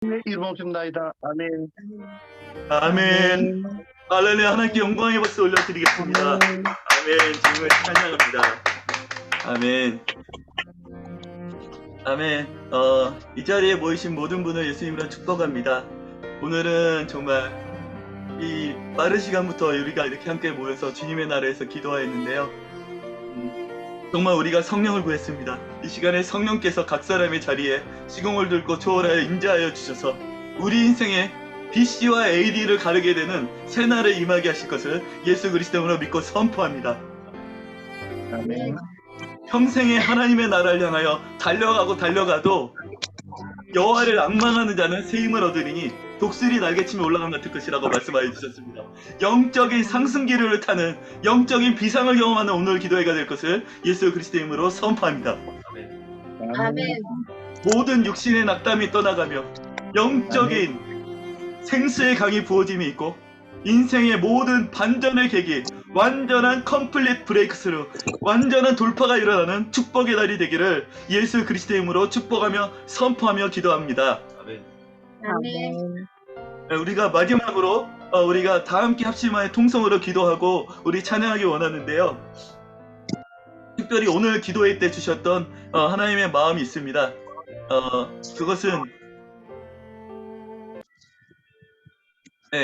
이름으로 줍나이다. 아멘. 아멘. 할렐루야. 하나님께 영광의 박수 올려드리겠습니다. 아멘. 주님을 찬양합니다. 아멘. 아멘. 이 자리에 모이신 모든 분을 예수님으로 축복합니다. 오늘은 정말 이 빠른 시간부터 우리가 이렇게 함께 모여서 주님의 나라에서 기도하였는데요. 정말 우리가 성령을 구했습니다. 이 시간에 성령께서 각 사람의 자리에 시공을 들고 초월하여 임재하여 주셔서 우리 인생에 BC와 AD를 가르게 되는 새날을 임하게 하실 것을 예수 그리스도로 믿고 선포합니다. 아멘. 평생에 하나님의 나라를 향하여 달려가도 여호와를 낭망하는 자는 새 힘을 얻으리니 독수리 날개치며 올라감 같을 것이라고 말씀하여 주셨습니다. 영적인 상승기를 타는 영적인 비상을 경험하는 오늘 기도회가 될 것을 예수 그리스도의 이름으로 선포합니다. 아멘. 모든 육신의 낙담이 떠나가며 영적인 생수의 강이 부어짐이 있고 인생의 모든 반전의 계기, 완전한 컴플릿 브레이크스루, 완전한 돌파가 일어나는 축복의 날이 되기를 예수 그리스도의 이름으로 축복하며 선포하며 기도합니다. 아멘. 우리가 마지막으로 우리가 다 함께 합심하여 통성으로 기도하고 우리 찬양하기 원하는데요. 특별히 오늘 기도회 때 주셨던 하나님의 마음이 있습니다.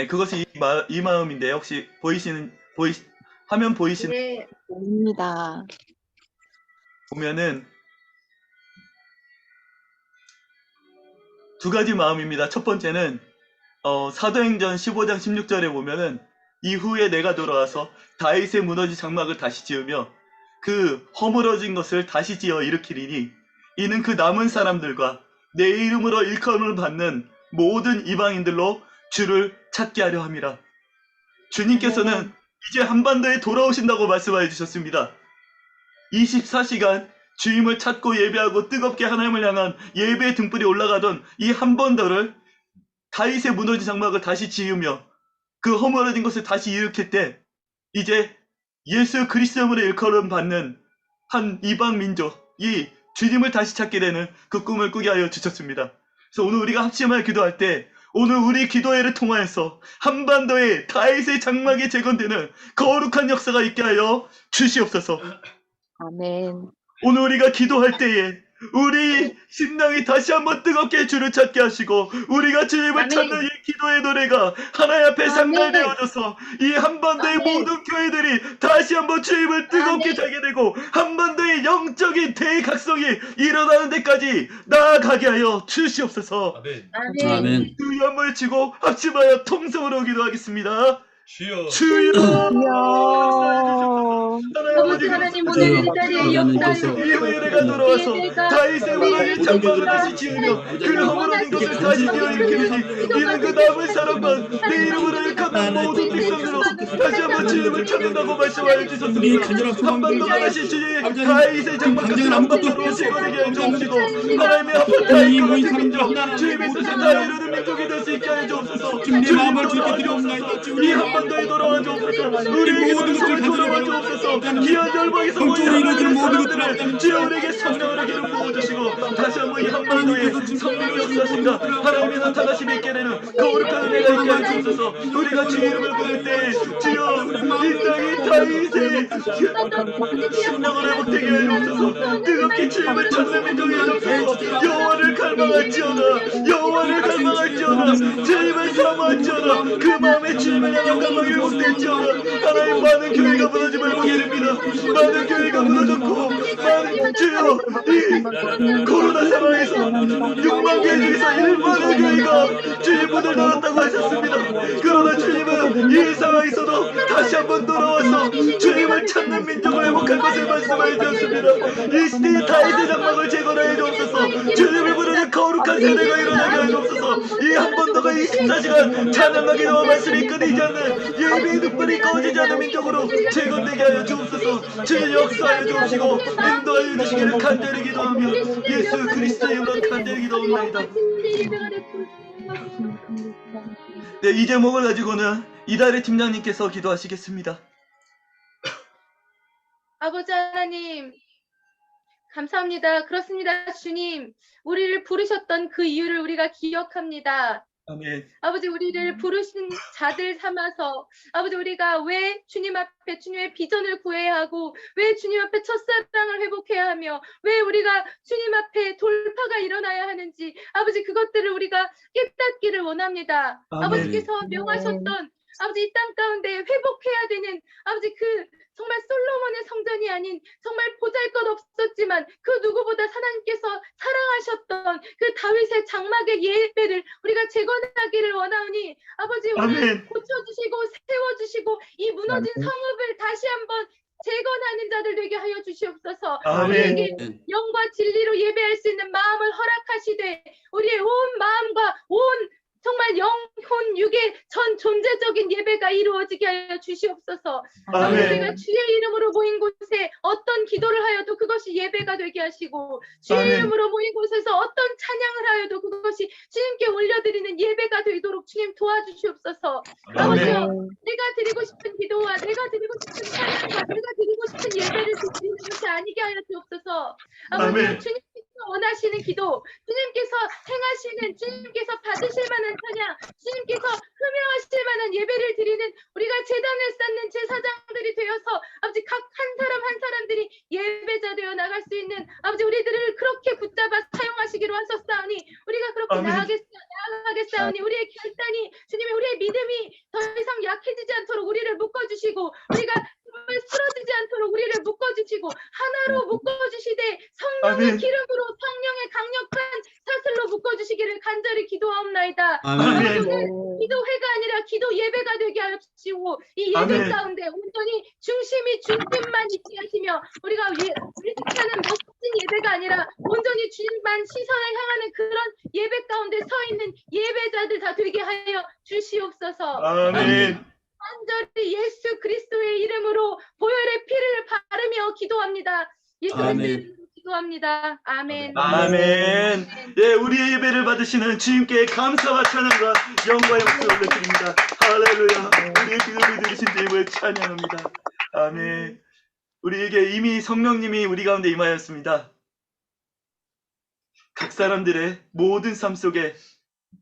그것은 이 마음인데요. 혹시 화면 보이시는 네. 입니다. 보면은 두 가지 마음입니다. 첫 번째는 사도행전 15장 16절에 보면은 이후에 내가 돌아와서 다윗의 무너진 장막을 다시 지으며 그 허물어진 것을 다시 지어 일으키리니 이는 그 남은 사람들과 내 이름으로 일컬음을 받는 모든 이방인들로 주를 찾게 하려 함이라. 주님께서는 이제 한반도에 돌아오신다고 말씀하여 주셨습니다. 24시간 주님을 찾고 예배하고 뜨겁게 하나님을 향한 예배의 등불이 올라가던 이 한반도를 다윗의 무너진 장막을 다시 지으며 그 허물어진 것을 다시 일으킬 때 이제 예수 그리스도로 일컬음 받는 한 이방 민족이 주님을 다시 찾게 되는 그 꿈을 꾸게 하여 주셨습니다. 그래서 오늘 우리가 합심하여 기도할 때 오늘 우리 기도회를 통하여서 한반도에 다윗의 장막이 재건되는 거룩한 역사가 있게 하여 주시옵소서. 아멘. 오늘 우리가 기도할 때에 우리 심령이 다시 한번 뜨겁게 주를 찾게 하시고 우리가 주님을 아멘. 찾는 이 기도의 노래가 하나님 앞에 아멘. 상달되어져서 이 한반도의 아멘. 모든 교회들이 다시 한번 주님을 뜨겁게 아멘. 찾게 되고 한반도의 영적인 대각성이 일어나는 데까지 나아가게 하여 주시옵소서. 아멘. 아멘. 주여 한번 외치고 합심하여 통성으로 기도하겠습니다. 주여. 주여. 아버지 하나님 오늘 이 자리에 역사를 이후에 내가 돌아와서 다윗의 무너진 장막을 다시 지으며 그 허물어진 것을 다시 지어 일으키니 이는 그 남은 사람만 내 이름으로 일컫는 모든 백성으로 다시 한번 주님을 찾는다고 말씀하여 주셨습니다. 한반도가 다시 주님 다윗의 장막같이 한반도로 재건하게 하여 주옵시고 하나님의 아파트의 거룩한 민족 주님의 뜻을 다 이루는 민족이 될 수 있게 하여 주옵소서. 주님의 마음을 주께 드리옵나이다. 이 한반도에 돌아와 주옵소서. 우리에게 성령을 돌아와 주옵소서. 기한 열방에서 모인 하나님의 사람들을 주여 우리에게 성령을 기름 부어주시고 다시 한번 이 한반도에 성령의 역사신가 하나님의 나타나심이 있게 되는 거룩한 은혜가 있게 하여 주옵소서. 우리가 주의 이름을 부를 때 주여 이 땅이 다윗의 심령을 회복되게 하여 주옵소서. 뜨겁게 주님을 찾는 민족이 하여 주옵소서. 여호와를 갈망할지어다. 여호와를 갈망할지어다. 주님을 사모할지어다. 그 마음에 주님을 향한 갈망이 회복될지어다. 하나님 많은 교회가 무너짐을 보게 됩니다. 많은 교회가 무너졌고 많은 주여 이 코로나 상황에서 6만 개 중에서 1만의 교회가 주님 문을 닫았다고 하셨습니다. 그러나 주님은 이 상황에서도 다시 한번 돌아와서 주님을 찾는 민족을 회복할 것을 말씀하여 주셨습니다. 이 시대의 다윗의 장막을 재건하여 주옵소서. 주님을 부르는 거룩한 세대가 일어나게 하여 주옵소서. 이 한반도가 24시간 찬양과 기도와 말씀이 끊이지 않는 예배의 눈물이 꺼지지 않는 민족으로 재건되게 하여 주옵소서. 주의 역사하여 주옵시고 인도하여 주시기를 간절히 기도하며 예수 그리스도의 이름으로 간절히 기도합니다. 네, 이 제목을 가지고는 이달의 팀장님께서 기도하시겠습니다. 아버지 하나님 감사합니다. 그렇습니다. 주님, 우리를 부르셨던 그 이유를 우리가 기억합니다. 아멘. 아버지, 우리를 부르신 자들 삼아서 아버지, 우리가 왜 주님 앞에 주님의 비전을 구해야 하고, 왜 주님 앞에 첫사랑을 회복해야 하며, 왜 우리가 주님 앞에 돌파가 일어나야 하는지, 아버지, 그것들을 우리가 깨닫기를 원합니다. 아멘. 아버지께서 명하셨던 아버지, 이 땅 가운데 회복해야 되는 아버지, 그 정말 솔로몬의 성전이 아닌 정말 보잘것 없었지만 그 누구보다 하나님께서 사랑하셨던 그 다윗의 장막의 예배를 우리가 재건하기를 원하오니, 아버지, 오늘 아멘. 고쳐주시고 세워주시고 이 무너진 아멘. 성읍을 다시 한번 재건하는 자들 되게 하여 주시옵소서. 아멘. 우리에게 영과 진리로 예배할 수 있는 마음을 허락하시되, 우리의 온 마음과 온 정말 영혼 육의 전 존재적인 예배가 이루어지게 하여 주시옵소서. 아멘. 우리가 주의 이름으로 모인 곳에 어떤 기도를 하여도 그것이 예배가 되게 하시고, 주의 아멘. 이름으로 모인 곳에서 어떤 찬양을 하여도 그것이 주님께 올려드리는 예배가 되도록 주님 도와주시옵소서. 아버지요, 아멘. 내가 드리고 싶은 기도와 내가 드리고 싶은 찬양과 내가 드리고 싶은 예배를 드리는 것이 아니게 하여 주옵소서. 아버지요, 아멘. 주님께서 원하시는 기도, 주님께서 행하시는, 주님께서 받으실 만한 찬양, 주님께서 흠명하실 만한 예배를 드리는 우리가 제단을 쌓는 제사장들이 되어서 아버지, 각 한 사람 한 사람들이 예배자 되어 나갈 수 있는 아버지, 우리들을 그렇게 붙잡아 사용하시기로 하셨사오니 우리가 그렇게 아멘. 나아가겠사오니 우리의 결단이 주님의 우리의 믿음이 더 이상 약해지지 않도록 우리를 묶어주시고, 우리가 정말 쓰러지지 않도록 우리를 묶어주시고 하나로 묶어주시되 성령의 아멘. 기름으로 성령의 강력한 사슬로 묶어주시기를 간절히 기도하옵나이다. 아멘. 기도회가 아니라 기도 예배가 되게 하옵시고, 이 예배 아멘. 가운데 온전히 중심이 주님만 있게 하시며, 우리가 의식하는 멋진 예배가 아니라 온전히 주님만 시선을 향하는 그런 예배 가운데 서 있는 예배자들 다 되게 하여 주시옵소서. 아멘. 간절히 예수 그리스도의 이름으로 보혈의 피를 바르며 기도합니다. 예수 아멘. 그리스도의 이름으로 기도합니다. 아멘. 아멘. 예, 우리의 예배를 받으시는 주님께 감사와 찬양과 영광의 목소리 올려드립니다. 할렐루야. 우리의 기도를 들으신 주님을 찬양합니다. 아멘. 우리에게 이미 성령님이 우리 가운데 임하였습니다. 각 사람들의 모든 삶 속에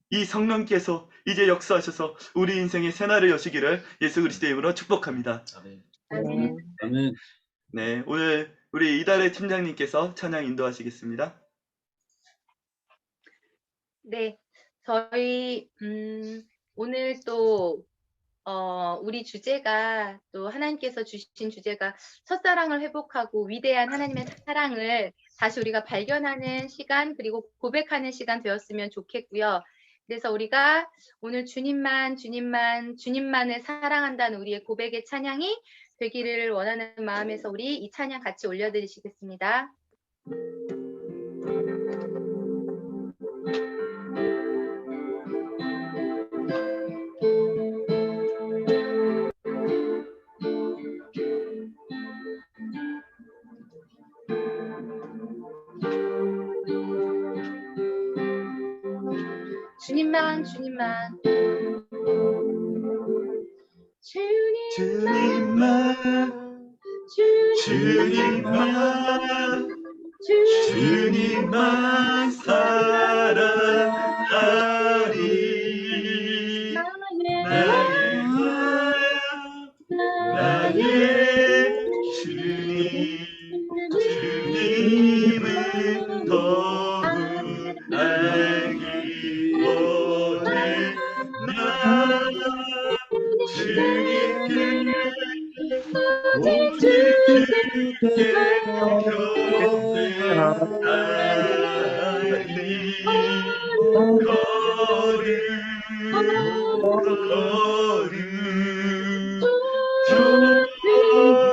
이 성령께서 이제 역사하셔서 우리 인생의 새날을 여시기를 예수 그리스도의 이름으로 축복합니다. 아멘. 아멘. 네, 오늘 우리 이달의 팀장님께서 찬양 인도하시겠습니다. 네, 저희 오늘 또 우리 주제가, 또 하나님께서 주신 주제가 첫사랑을 회복하고 위대한 하나님의 사랑을 다시 우리가 발견하는 시간, 그리고 고백하는 시간 되었으면 좋겠고요. 그래서 우리가 오늘 주님만을 사랑한다는 우리의 고백의 찬양이 되기를 원하는 마음에서 우리 이 찬양 같이 올려드리시겠습니다. 주님만 주님만 사랑하리. 나의 주님을 더욱 알기 원해. 나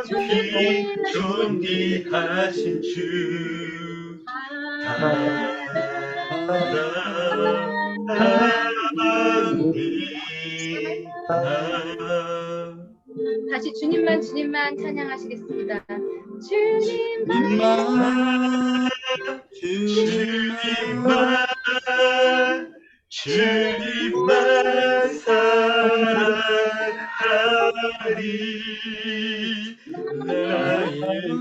주님께 존귀하신 주 다시 주님만 찬양하시겠습니다. 주님만 사랑하리. 나의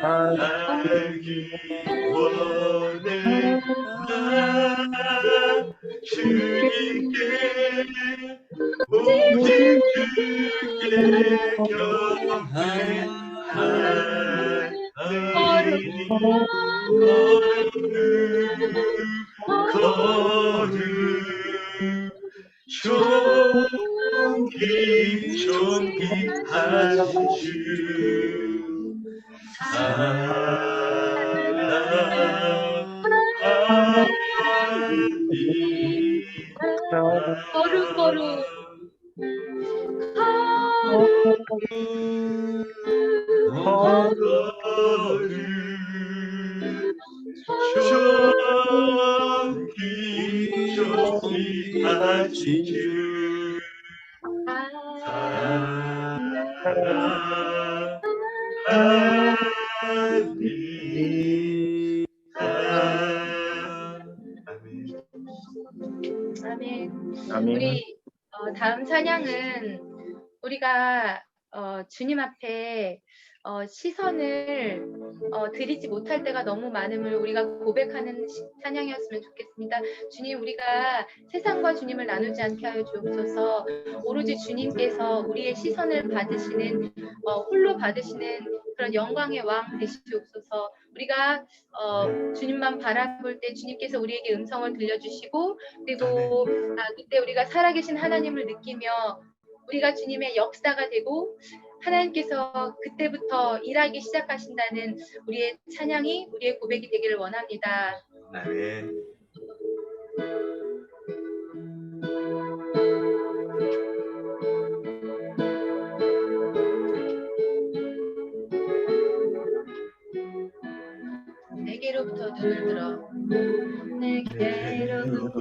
알기 원해 나 주님께 오직 주께 경배하리 거룩 존귀하신 주 거룩 거룩 존귀하신 주 아멘. 아멘. 우리 다음 찬양은 우리가 주님 앞에 시선을 드리지 못할 때가 너무 많음을 우리가 고백하는 찬양이었으면 좋겠습니다. 주님, 우리가 세상과 주님을 나누지 않게 하여 주옵소서. 오로지 주님께서 우리의 시선을 받으시는 홀로 받으시는 그런 영광의 왕 되시옵소서. 우리가 주님만 바라볼 때 주님께서 우리에게 음성을 들려주시고, 그리고 그때 우리가 살아계신 하나님을 느끼며 우리가 주님의 역사가 되고 하나님께서 그때부터 일하기 시작하신다는 우리의 찬양이, 우리의 고백이 되기를 원합니다. 아멘. 내게로부터 눈을 들어 내게로부터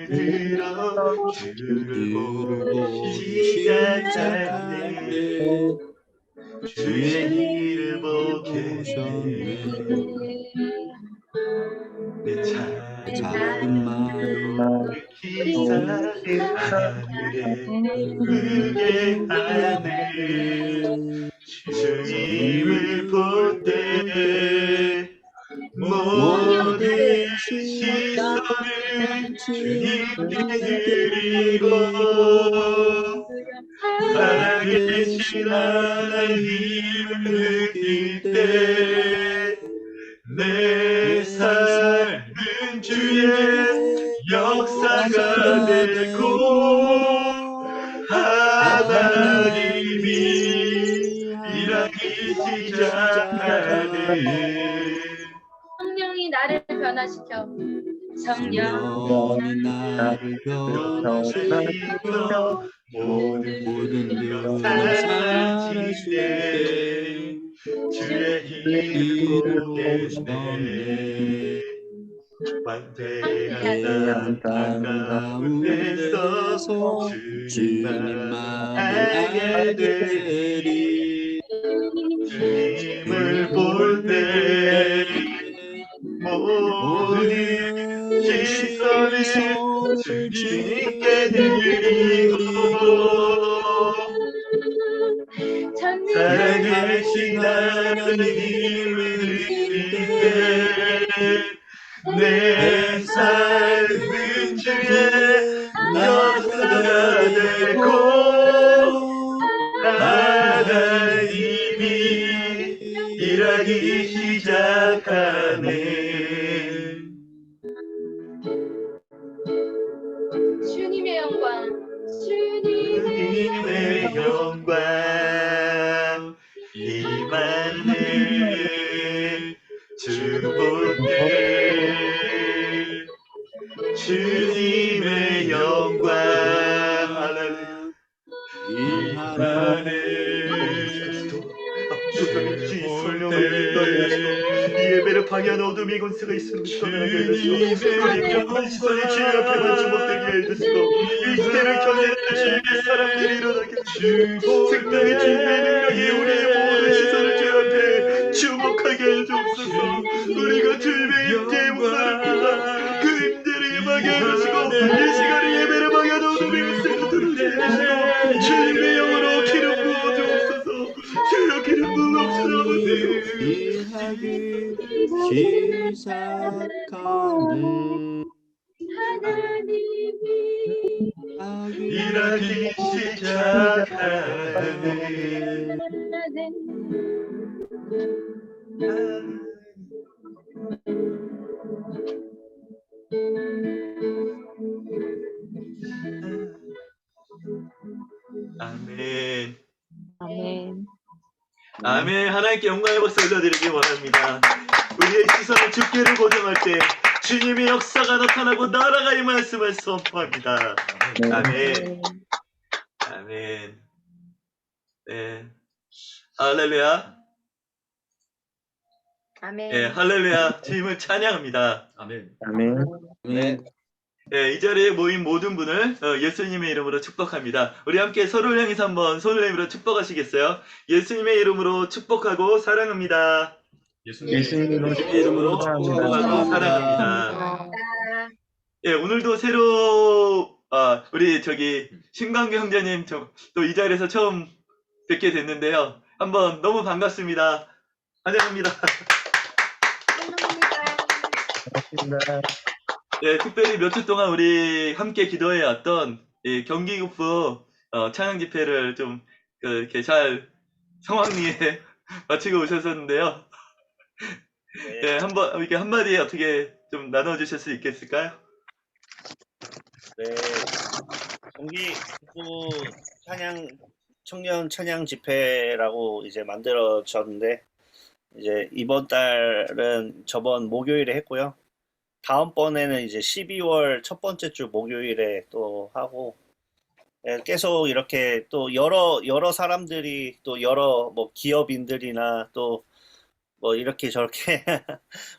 들어 주를 보고 시작할 때 주의 일을 보겠네. 내 작은 마음을 기사하네 그게 하네 주님을 볼 때 모든 시선을 주님께 드리고 살아계신 하나님을 느낄 때 내 삶은 주의 역사가 되고 하나님이 일하기 시작하네. 성령이 나를 변화시켜 성령이 나를 변화시켜 모든 것 살아줄 때 주의 일을 보겠네. 완태한 땅 가운데서 주님만 알게 되리. 주님을 볼 때 모든 시선을 주님께 드리고 살아계신 하나님을 느낄 때 내 삶은 주의 역사가 되고 하나님이 일하기 시작하네. 주님의 영광 주님의 영광 임하네. 주 볼 때 주님의 영광 임하네. 예배를 방해한 어둠이 권세가 있음을 떠나게 해주시고 우리 한 시선이 주의 앞에만 주목되게 해주시고 이 시대를 견뎌낼 주님의 사람들이 일어나게 해주시고 생명의 주님의 능력이 우리의 모든 시선을 주의 앞에 주목하게 해주옵소서. 우리가 주님의 임재의 목소리를 듣다 그 임재를 임하게 해주시고 이 시간에 예배를 방해한 어둠이 권세가 들어오게 해주시고 주님의 영으로 기름 부어주옵소서. 주여 시작하는 하나님이 일하기 시작하는 아멘. 아멘. 아멘. 하나님께 영광의 박수 올려드리기 원합니다. 우리의 시선을 주께를 고정할 때 주님의 역사가 나타나고 나라가 이 말씀을 선포합니다. 아멘. 아멘. 네. 할렐루야. 아멘. 네, 할렐루야. 주님을 찬양합니다. 아멘. 아멘. 네, 이 자리에 모인 모든 분을 예수님의 이름으로 축복합니다. 우리 함께 서로를 향해서 한번 손을 내밀어 축복하시겠어요? 예수님의 이름으로 축복하고 사랑합니다. 예수님으로 이름으로 축복하고 사랑합니다. 아, 예, 오늘도 새로 우리 신광규 형제님 또 이 자리에서 처음 뵙게 됐는데요. 한번 너무 반갑습니다. 환영합니다. 반갑습니다. 예, 특별히 몇 주 동안 우리 함께 기도해 왔던 이 경기국부 찬양 집회를 좀 이렇게 잘 성황리에 마치고 오셨었는데요. 예, 한번 이렇게 한마디 어떻게 좀 나눠주실 수 있겠을까요? 네, 경기북부 청년 찬양 집회라고 이제 만들어졌는데, 이제 이번 달은 저번 목요일에 했고요. 다음번에는 이제 12월 첫 번째 주 목요일에 또 하고, 예, 계속 이렇게 또 여러 사람들이 또 여러 뭐 기업인들이나 또 뭐 이렇게 저렇게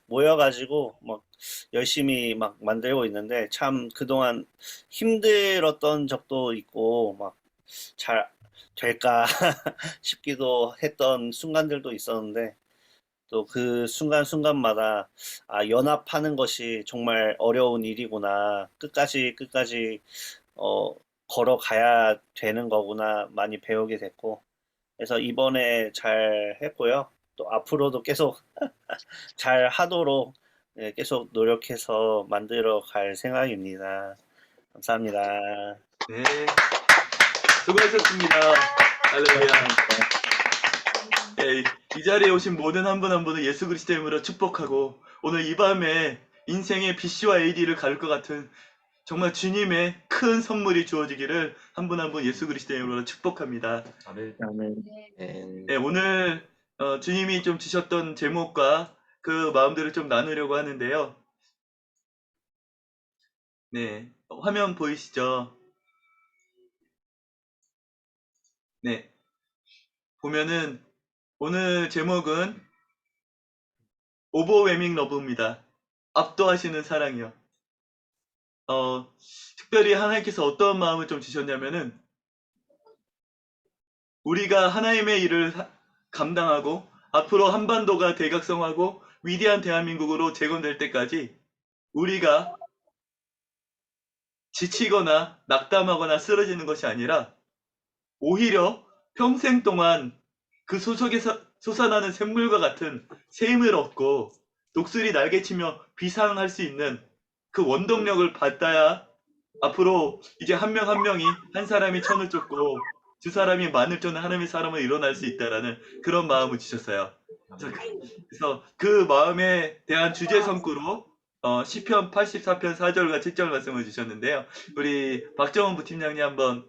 모여가지고 막 열심히 막 만들고 있는데, 참 그동안 힘들었던 적도 있고 막 잘 될까 싶기도 했던 순간들도 있었는데, 또 그 순간순간마다 연합하는 것이 정말 어려운 일이구나, 끝까지 걸어가야 되는 거구나 많이 배우게 됐고, 그래서 이번에 잘 했고요. 또 앞으로도 계속 잘 하도록 계속 노력해서 만들어 갈 생각입니다. 감사합니다. 네, 수고하셨습니다. 할렐루야. 예, 이 자리에 오신 모든 한 분 한 분을 예수 그리스도의 이름으로 축복하고, 오늘 이 밤에 인생의 BC와 AD를 가를 것 같은 정말 주님의 큰 선물이 주어지기를 한 분 한 분 예수 그리스도의 이름으로 축복합니다. 아멘. 아멘. 네, 오늘 주님이 좀 주셨던 제목과 그 마음들을 좀 나누려고 하는데요. 네, 화면 보이시죠? 네, 보면은 오늘 제목은 오버웨밍 러브입니다. 압도하시는 사랑이요. 특별히 하나님께서 어떤 마음을 좀 주셨냐면은, 우리가 하나님의 일을 감당하고 앞으로 한반도가 대각성하고 위대한 대한민국으로 재건될 때까지 우리가 지치거나 낙담하거나 쓰러지는 것이 아니라, 오히려 평생 동안 그 속에서 솟아나는 샘물과 같은 새 힘을 얻고 독수리 날개치며 비상할 수 있는 그 원동력을 받아야 앞으로 이제 한 명 한 명이, 한 사람이 천을 쫓고 두 사람이 만을 쫓는 하나님의 사람을 일어날 수 있다라는 그런 마음을 주셨어요. 그래서 그 마음에 대한 주제 성구로 시편 84편 4절과 7절 말씀을 주셨는데요. 우리 박정원 부팀장님 한번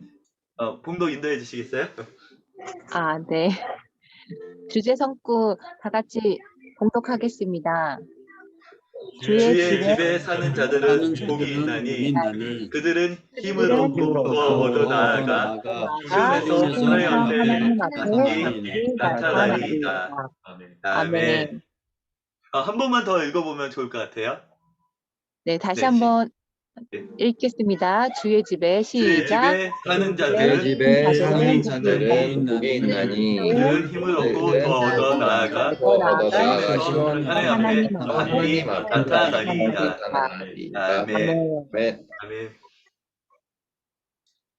봉독 인도해 주시겠어요? 네. 주제 성구 다 같이 봉독하겠습니다. 주의 주의 집에 사는 자들은 복이 있나니 그들은 힘을 얻고 더 얻어 나아가 시온에서 하나님 앞에 나타나리이다. 아멘. 한 번만 더 읽어보면 좋을 것 같아요. 네, 다시 네, 한번 네. 읽겠습니다. 주의 집에 주의 시작. 집에 사는 내 자들은 집에 사는 자들은 복이 있나니 그들은 힘을 얻고 더 얻어 나아가 더 얻어 나아가 시온에서 하나님 하나님 앞에 나타나리이다. 아멘. 아멘. 아멘.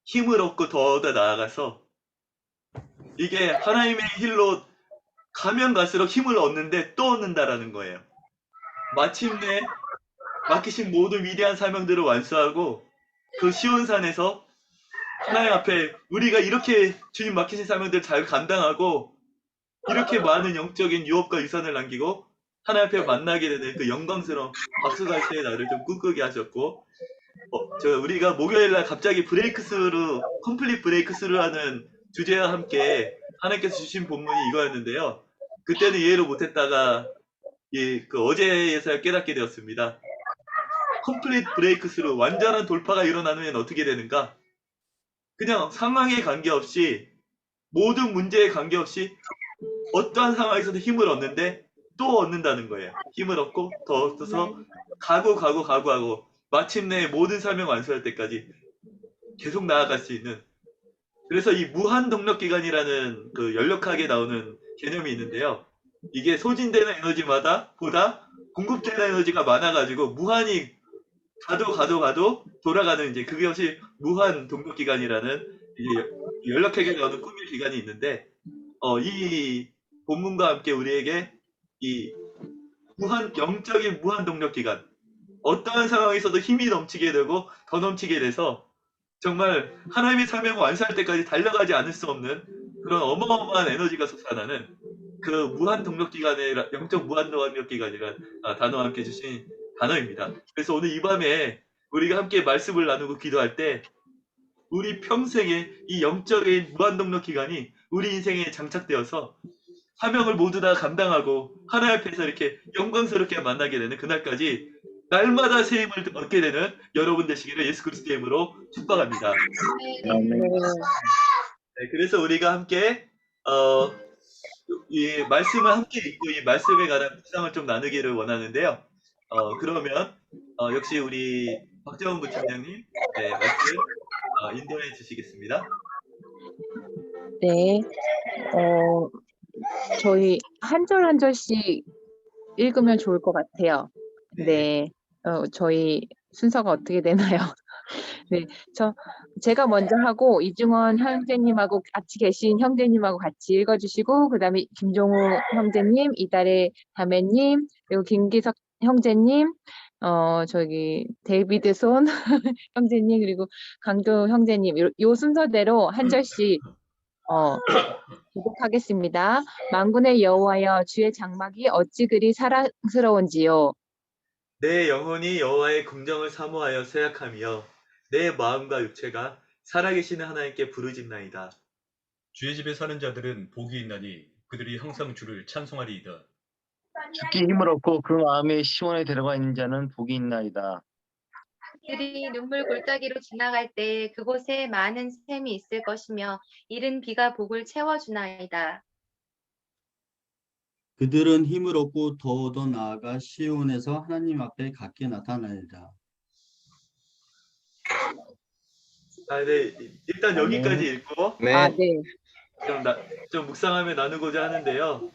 힘을 얻고 더 얻어 나아가서, 이게 하나님의 힐로 가면 갈수록 힘을 얻는데 또 얻는다라는 거예요. 마침내 맡기신 모든 위대한 사명들을 완수하고 그 시온산에서 하나님 앞에 우리가 이렇게 주님 맡기신 사명들을 잘 감당하고 이렇게 많은 영적인 유업과 유산을 남기고 하나님 앞에 만나게 되는 그 영광스러운 박수갈채의 날을 좀 꿈꾸게 하셨고 우리가 목요일날 갑자기 브레이크스루 컴플릿 브레이크스루라는 주제와 함께 하나님께서 주신 본문이 이거였는데요. 그때는 이해를 못했다가 그 어제에서야 깨닫게 되었습니다. 컴플릿 브레이크스루 완전한 돌파가 일어나면 어떻게 되는가? 그냥 상황에 관계없이 모든 문제에 관계없이 어떠한 상황에서도 힘을 얻는데 또 얻는다는 거예요. 힘을 얻고 더 얻어서 가고 마침내 모든 사명 완수할 때까지 계속 나아갈 수 있는 그래서 이 무한 동력 기간이라는 그 연력하게 나오는 개념이 있는데요. 이게 소진되는 에너지마다 보다 공급되는 에너지가 많아가지고 무한히 가도 돌아가는 이제 그것이 무한 동력 기간이라는 이게 연력하게 나오는 꾸밀 기간이 있는데 이 본문과 함께 우리에게 이 영적인 무한 동력 기간 어떠한 상황에서도 힘이 넘치게 되고 더 넘치게 돼서 정말 하나님의 사명을 완수할 때까지 달려가지 않을 수 없는 그런 어마어마한 에너지가 솟아나는 그 무한 동력 기간의 영적 무한 동력 기간이라는 단어와 함께 주신 단어입니다. 그래서 오늘 이 밤에 우리가 함께 말씀을 나누고 기도할 때 우리 평생에 이 영적인 무한 동력 기간이 우리 인생에 장착되어서 사명을 모두 다 감당하고 하나님 앞에서 이렇게 영광스럽게 만나게 되는 그날까지 날마다 새 힘을 얻게 되는 여러분 되시기를 예수 그리스도의 이름으로 축복합니다. 네, 그래서 우리가 함께 이 말씀을 함께 읽고 이 말씀에 관한 묵상을 좀 나누기를 원하는데요. 그러면 역시 우리 박정훈 부팀장님 말씀 인도해 주시겠습니다. 네. 저희 한 절 한 절씩 읽으면 좋을 것 같아요. 네. 저희 순서가 어떻게 되나요? 네. 제가 먼저 하고 이중원 형제님하고 같이 계신 형제님하고 같이 읽어주시고 그다음에 김종우 형제님, 이달의 자매님, 그리고 김기석 형제님, 데이비드 손 형제님, 그리고 강도 형제님, 요 순서대로 한 절씩 기록하겠습니다. 만군의 여호와여, 주의 장막이 어찌 그리 사랑스러운지요. 내 영혼이 여호와의 긍정을 사모하여 쇠약하며 내 마음과 육체가 살아계시는 하나님께 부르짖나이다. 주의 집에 사는 자들은 복이 있나니 그들이 항상 주를 찬송하리이다. 죽기 힘을 얻고 그 마음에 시원에 들어가 있는 자는 복이 있나이다. 그들이 눈물 골짜기로 지나갈 때 그곳에 많은 샘이 있을 것이며 이른 비가 복을 채워주나이다. 그들은 힘을 얻고 더 나아가 시온에서 하나님 앞에 갖게 나타나리라. 네. 일단 여기까지 읽고 네. 네. 좀 묵상하며 나누고자 하는데요.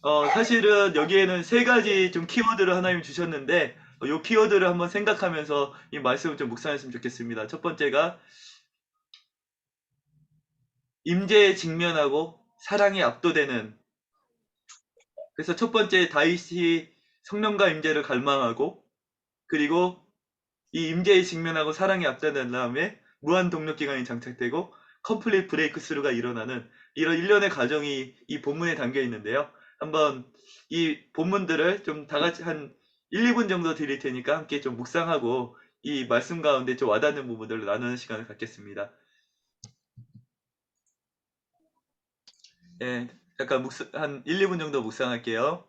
네. 사실은 여기에는 세 가지 좀 키워드를 하나님 주셨는데 이 키워드를 한번 생각하면서 이 말씀을 좀 묵상했으면 좋겠습니다. 첫 번째가 임재에 직면하고 사랑에 압도되는 그래서 첫 번째 다윗이 성령과 임재를 갈망하고 그리고 이 임재에 직면하고 사랑에 압도된 다음에 무한 동력 기간이 장착되고 컴플릿 브레이크 스루가 일어나는 이런 일련의 과정이 이 본문에 담겨 있는데요. 한번 이 본문들을 좀 다 같이 한 1, 2분 정도 드릴 테니까 함께 좀 묵상하고 이 말씀 가운데 좀 와닿는 부분들을 나누는 시간을 갖겠습니다. 예, 잠깐 한 1, 2분 정도 묵상할게요.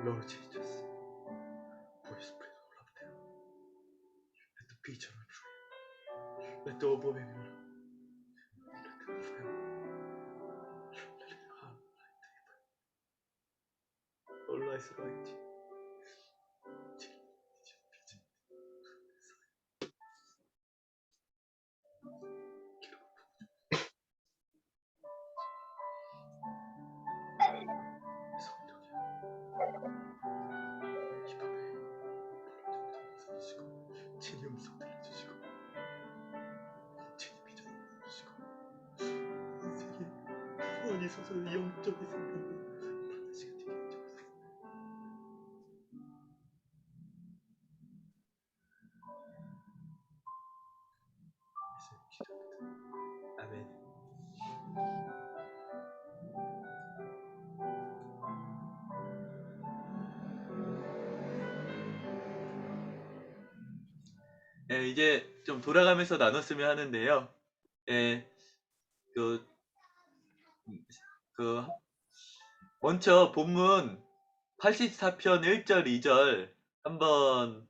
Lord Jesus. 예, 이제 좀 돌아가면서 나눴으면 하는데요. 예, 그, 그, 먼저 본문 84편 1절, 2절 한번,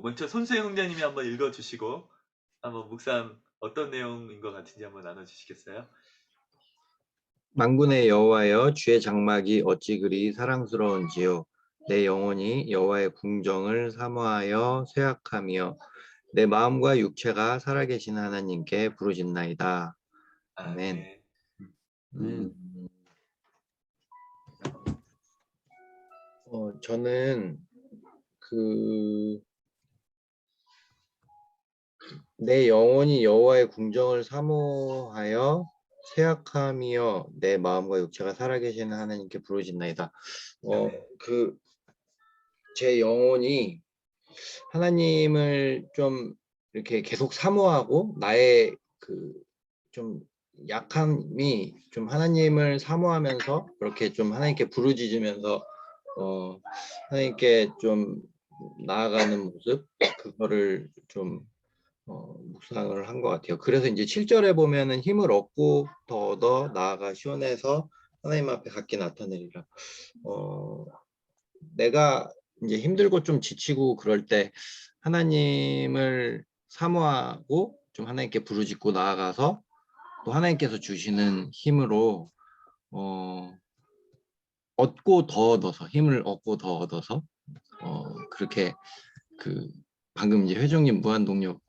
먼저 손수영 형제님이 한번 읽어주시고, 한번 묵상 어떤 내용인 것 같은지 한번 나눠주시겠어요? 만군의 여호와여, 주의 장막이 어찌 그리 사랑스러운지요. 내 영혼이 여호와의 궁정을 사모하여 쇠약하며 내 마음과 육체가 살아계신 하나님께 부르짖나이다. 아멘. 네. 저는 내 영혼이 여호와의 궁정을 사모하여 쇠약하며 내 마음과 육체가 살아계시는 하나님께 부르짖나이다. 제 영혼이 하나님을 좀 이렇게 계속 사모하고 나의 좀 약함이 좀 하나님을 사모하면서 그렇게 좀 하나님께 부르짖으면서 하나님께 좀 나아가는 모습, 그거를 좀 묵상을 한 것 같아요. 그래서 이제 7절에 보면은 힘을 얻고 더 얻어 나아가 시온에서 하나님 앞에 갖게 나타내리라. 내가 이제 힘들고 좀 지치고 그럴 때 하나님을 사모하고 좀 하나님께 부르짖고 나아가서 또 하나님께서 주시는 힘으로 얻고 더 얻어서, 힘을 얻고 더 얻어서 그렇게 방금 이제 회종님 무한동력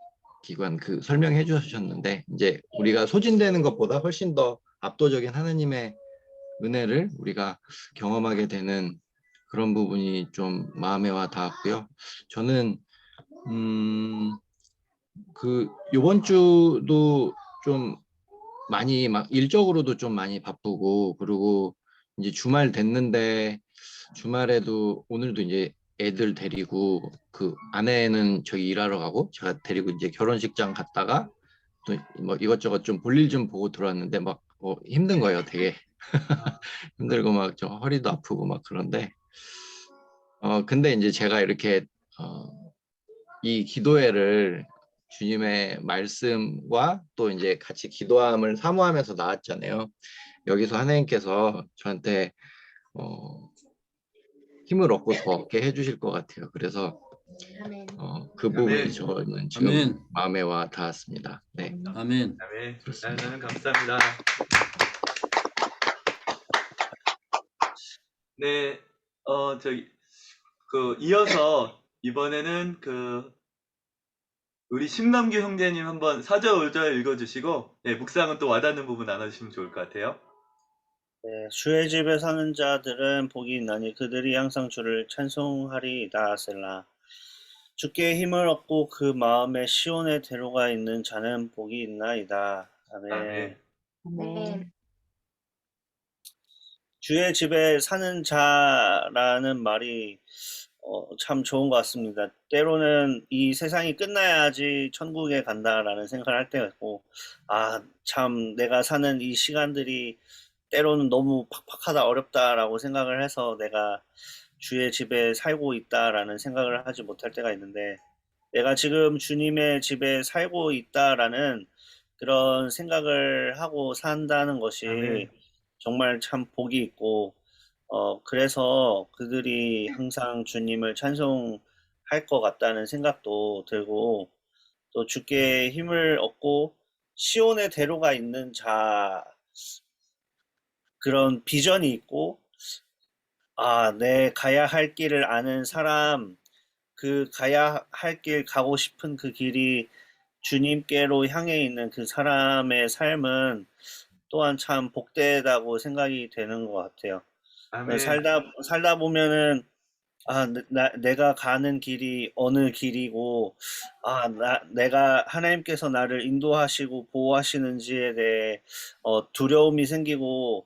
기관 설명해 주셨는데, 이제 우리가 소진되는 것보다 훨씬 더 압도적인 하나님의 은혜를 우리가 경험하게 되는 그런 부분이 좀 마음에 와 닿았고요. 저는 요번 주도 좀 많이 막 일적으로도 좀 많이 바쁘고, 그리고 이제 주말 됐는데 주말에도 오늘도 이제 애들 데리고 아내는 저기 일하러 가고 제가 데리고 이제 결혼식장 갔다가 또 뭐 이것저것 좀 볼일 좀 보고 들어왔는데 막 힘든 거예요, 되게. 힘들고 막 좀 허리도 아프고 막 그런데 근데 이제 제가 이렇게 이 기도회를 주님의 말씀과 또 이제 같이 기도함을 사모하면서 나왔잖아요. 여기서 하나님께서 저한테 힘을 얻고 더 얻게 해주실 것 같아요. 그래서 아멘. 그 부분이 아멘. 저는 지금 아멘. 마음에 와 닿았습니다. 네. 아멘. 네, 그렇습니다. 나는 감사합니다. 네, 이어서 이번에는 우리 심남규 형제님 한번 4절 5절 읽어주시고, 네, 묵상은 또 와닿는 부분 나눠주시면 좋을 것 같아요. 네, 주의 집에 사는 자들은 복이 있나니 그들이 항상 주를 찬송하리이다. 셀라. 주께 힘을 얻고 그 마음에 시온에 데려가 있는 자는 복이 있나이다. 아멘. 아멘. 아멘. 주의 집에 사는 자라는 말이 참 좋은 것 같습니다. 때로는 이 세상이 끝나야지 천국에 간다라는 생각을 할 때가 있고, 참 내가 사는 이 시간들이 때로는 너무 팍팍하다, 어렵다라고 생각을 해서 내가 주의 집에 살고 있다라는 생각을 하지 못할 때가 있는데, 내가 지금 주님의 집에 살고 있다라는 그런 생각을 하고 산다는 것이 아멘. 정말 참 복이 있고, 그래서 그들이 항상 주님을 찬송할 것 같다는 생각도 들고, 또 주께 힘을 얻고 시온의 대로가 있는 그런 비전이 있고, 내 가야 할 길을 아는 사람, 그 가야 할 길 가고 싶은 그 길이 주님께로 향해 있는 그 사람의 삶은 또한 참 복되다고 생각이 되는 것 같아요. 아멘. 살다 보면은 내가 가는 길이 어느 길이고, 내가 하나님께서 나를 인도하시고 보호하시는지에 대해 두려움이 생기고,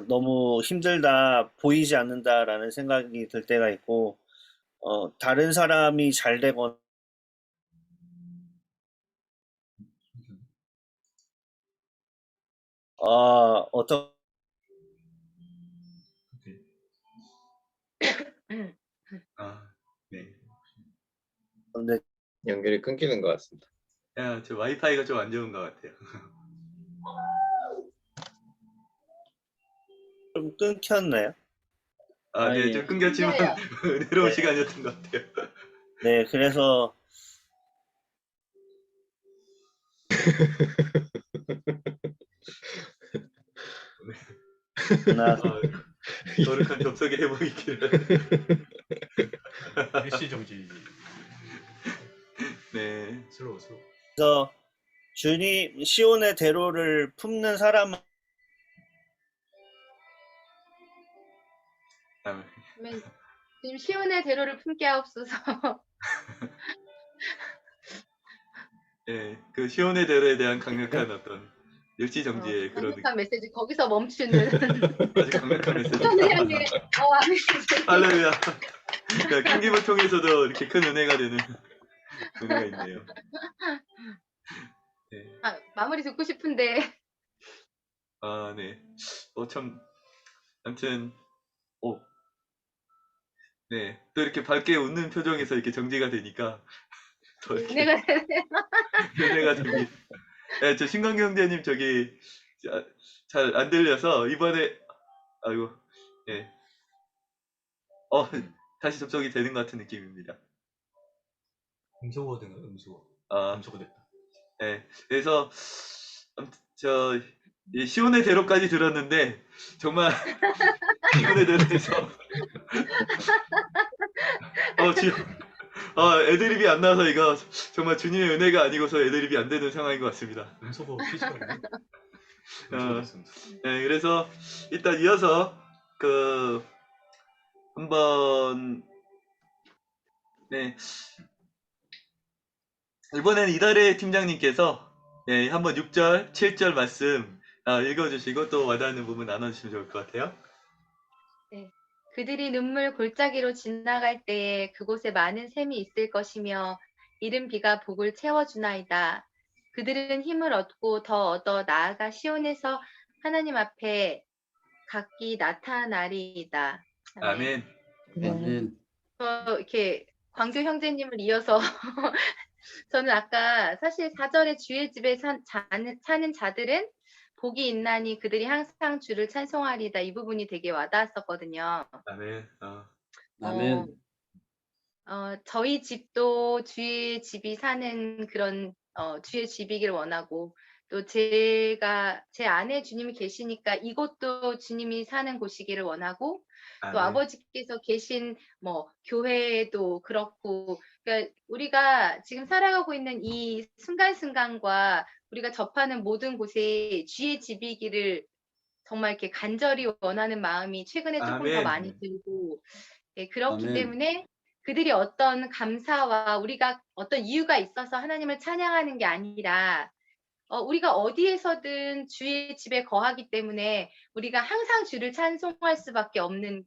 너무 힘들다, 보이지 않는다라는 생각이 들 때가 있고, 다른 사람이 잘 되거나, 어떤, 네. 근데 연결이 끊기는 것 같습니다. 저 와이파이가 좀 안 좋은 것 같아요. 좀 끊겼나요? 네, 좀 끊겼지만 끊겨요. 은혜로운 네. 시간이었던 것 같아요. 네, 그래서 나 거룩한 접속의 회복이 있기를. 일시정지. 네. 슬로우. 그래서 주님 시온의 대로를 품는 사람은 아멘. 아멘. 지금 시온의 대로를 품게 하옵소서. 네, 그 시온의 대로에 대한 강력한 어떤 일시정지의 그런 느낌. 강력한 메시지 거기서 멈추는 아주 강력한 메시지. 시온을 향해 아멘. 할렐루야. 큰 기분 통해서도 이렇게 큰 은혜가 되는 은혜가 있네요. 네. 마무리 듣고 싶은데 네. 참, 아무튼, 네. 또 이렇게 밝게 웃는 표정에서 이렇게 정지가 되니까 더 이렇게 은혜가 은혜가 됩니다. 네, 저 신광 형제님 저기 잘 안 들려서 이번에 아이고, 예. 다시 접속이 되는 것 같은 느낌입니다. 음소거든 음소거. 아, 음소거됐다. 네. 그래서 이 시온의 대로까지 들었는데 정말 시온의 대로에서 애드립이 안 나서 이거 정말 주님의 은혜가 아니고서 애드립이 안 되는 상황인 것 같습니다. 음소거 피지컬이네. 네, 그래서 일단 이어서 한번 네, 이번에는 이달의 팀장님께서 한번 6절, 7절 말씀 읽어주시고 또 와닿는 부분 나눠주시면 좋을 것 같아요. 네. 그들이 눈물 골짜기로 지나갈 때에 그곳에 많은 샘이 있을 것이며 이른 비가 복을 채워주나이다. 그들은 힘을 얻고 더 얻어 나아가 시온에서 하나님 앞에 각기 나타나리이다. 아멘. 아멘. 이렇게 광교 형제님을 이어서 저는 아까 사실 4절에 주의 집에 사는 자들은 복이 있나니 그들이 항상 주를 찬송하리다. 이 부분이 되게 와닿았었거든요. 아멘. 아멘. 저희 집도 주의 집이 사는 그런 주의 집이길 원하고 또 제 안에 주님이 계시니까 이곳도 주님이 사는 곳이기를 원하고 또 아멘. 아버지께서 계신 교회도 그렇고 그러니까 우리가 지금 살아가고 있는 이 순간순간과 우리가 접하는 모든 곳이 주의 집이기를 정말 이렇게 간절히 원하는 마음이 최근에 조금 더 아멘. 많이 들고 그렇기 아멘. 때문에 그들이 어떤 감사와 우리가 어떤 이유가 있어서 하나님을 찬양하는 게 아니라 우리가 어디에서든 주의 집에 거하기 때문에 우리가 항상 주를 찬송할 수밖에 없는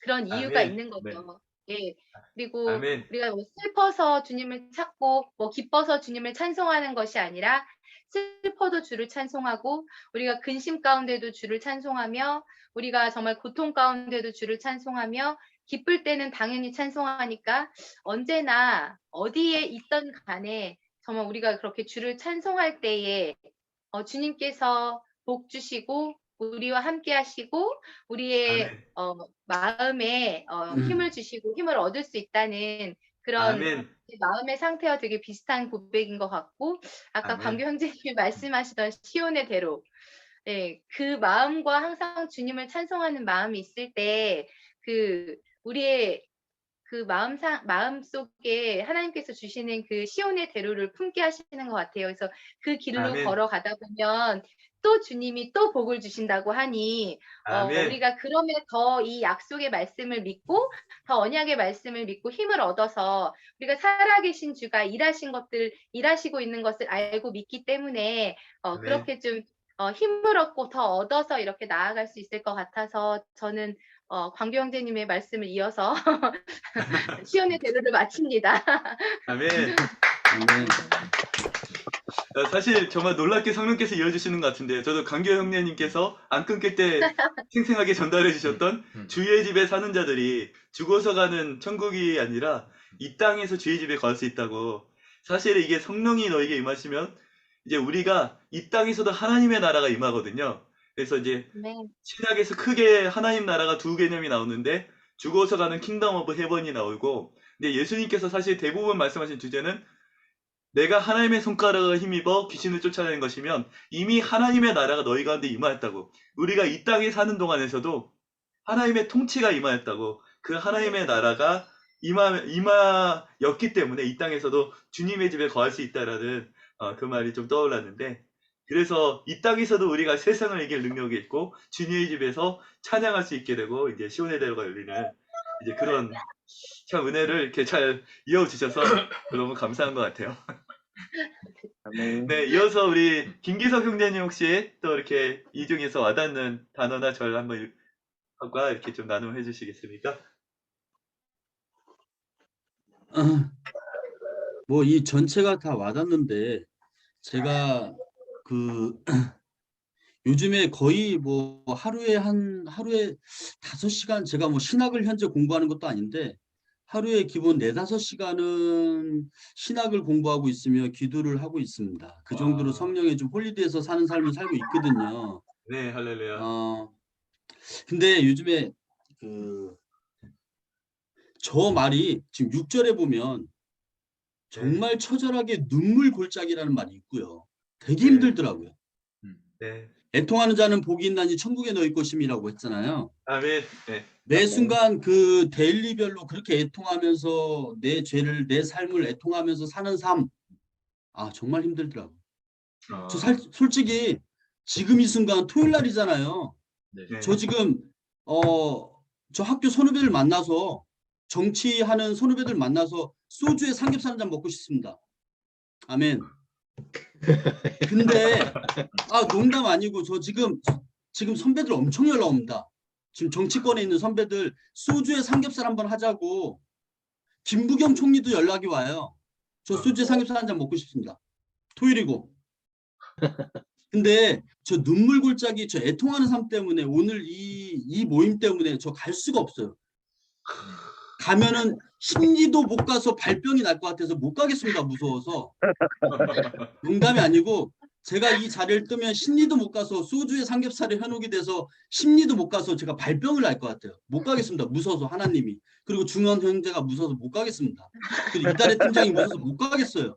그런 이유가 아멘. 있는 거죠. 네. 예. 그리고 아멘. 우리가 슬퍼서 주님을 찾고 기뻐서 주님을 찬송하는 것이 아니라 슬퍼도 주를 찬송하고 우리가 근심 가운데도 주를 찬송하며 우리가 정말 고통 가운데도 주를 찬송하며 기쁠 때는 당연히 찬송하니까 언제나 어디에 있던 간에 정말 우리가 그렇게 주를 찬송할 때에 주님께서 복 주시고 우리와 함께 하시고 우리의 아멘. 마음에 힘을 주시고 힘을 얻을 수 있다는 그런 아멘. 마음의 상태와 되게 비슷한 고백인 것 같고 아까 아멘. 광교 형제님이 말씀하시던 시온의 대로 네, 그 마음과 항상 주님을 찬송하는 마음이 있을 때 그 우리의 그 마음 속에 하나님께서 주시는 그 시온의 대로를 품게 하시는 것 같아요. 그래서 그 길로 아멘. 걸어가다 보면 또 주님이 또 복을 주신다고 하니 아멘. 우리가 그러면 더 이 약속의 말씀을 믿고 더 언약의 말씀을 믿고 힘을 얻어서 우리가 살아계신 주가 일하시고 있는 것을 알고 믿기 때문에 아멘. 그렇게 좀 힘을 얻고 더 얻어서 이렇게 나아갈 수 있을 것 같아서 저는 광교 형제님의 말씀을 이어서 시온의 대로를 마칩니다. 아멘. 아멘. 사실 정말 놀랍게 성령께서 이어주시는 것 같은데 저도 강교 형제님께서 안 끊길 때 생생하게 전달해 주셨던 주의 집에 사는 자들이 죽어서 가는 천국이 아니라 이 땅에서 주의 집에 갈 수 있다고. 사실 이게 성령이 너에게 임하시면 이제 우리가 이 땅에서도 하나님의 나라가 임하거든요. 그래서 이제 네. 신약에서 크게 하나님 나라가 두 개념이 나오는데 죽어서 가는 킹덤 오브 헤븐이 나오고, 근데 예수님께서 사실 대부분 말씀하신 주제는 내가 하나님의 손가락을 힘입어 귀신을 쫓아내는 것이면 이미 하나님의 나라가 너희 가운데 임하였다고. 우리가 이 땅에 사는 동안에서도 하나님의 통치가 임하였다고. 그 하나님의 나라가 임하였기 때문에 이 땅에서도 주님의 집에 거할 수 있다라는 그 말이 좀 떠올랐는데, 그래서 이 땅에서도 우리가 세상을 이길 능력이 있고 주님의 집에서 찬양할 수 있게 되고 이제 시온의 대로가 열리는 이제 그런 참 은혜를 이렇게 잘 이어주셔서 너무 감사한 것 같아요. 아멘. 네, 이어서 우리 김기석 형제님 혹시 또 이렇게 이 중에서 와닿는 단어나 절 한번 과 이렇게 좀 나눔 해주시겠습니까? 뭐 이 전체가 다 와닿는데 제가 그 요즘에 거의 뭐 하루에 5시간 제가 뭐 신학을 현재 공부하는 것도 아닌데 하루에 기본 4-5시간은 신학을 공부하고 있으며 기도를 하고 있습니다. 그 정도로 성령에 좀 홀리되어서 사는 삶을 살고 있거든요. 네, 할렐루야. 근데 요즘에 저 말이 지금 6절에 보면 정말 처절하게 눈물 골짜기라는 말이 있고요. 되게 힘들더라고요. 네. 애통하는 자는 복이 있나니 천국에 너희 것임이라고 했잖아요. 아멘. 네. 매 순간 그 데일리별로 그렇게 애통하면서 내 죄를, 내 삶을 애통하면서 사는 삶, 정말 힘들더라고요. 저 솔직히 지금 이 순간 토요일 날이잖아요. 네. 저 지금 저 학교 선후배들 만나서 정치하는 선후배들 만나서 소주에 삼겹살 한 잔 먹고 싶습니다. 아멘. 근데 농담 아니고 저 지금 선배들 엄청 연락 옵니다. 지금 정치권에 있는 선배들 소주에 삼겹살 한번 하자고. 김부겸 총리도 연락이 와요. 저 소주에 삼겹살 한 잔 먹고 싶습니다. 토요일이고. 근데 저 눈물 골짜기, 저 애통하는 삶 때문에 오늘 이 모임 때문에 저 갈 수가 없어요. 가면은 심리도 못 가서 발병이 날 것 같아서 못 가겠습니다. 무서워서. 농담이 아니고 제가 이 자리를 뜨면 심리도 못 가서 소주에 삼겹살에 현혹이 돼서 심리도 못 가서 제가 발병을 날 것 같아요. 못 가겠습니다. 무서워서 하나님이. 그리고 중원 형제가 무서워서 못 가겠습니다. 그리고 이달의 팀장이 무서워서 못 가겠어요.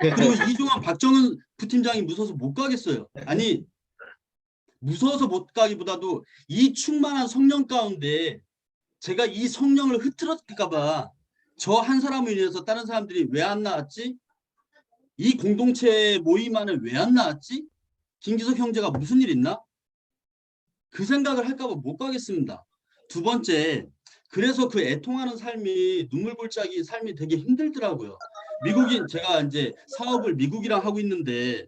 그리고 이종환 박정은 부팀장이 무서워서 못 가겠어요. 아니 무서워서 못 가기보다도 이 충만한 성령 가운데 제가 이 성령을 흐트러질까 봐 저 한 사람을 인해서 다른 사람들이 왜 안 나왔지? 이 공동체 모임 안에 왜 안 나왔지? 김기석 형제가 무슨 일 있나? 그 생각을 할까 봐 못 가겠습니다. 두 번째, 그래서 그 애통하는 삶이 눈물골짜기 삶이 되게 힘들더라고요. 제가 이제 사업을 미국이랑 하고 있는데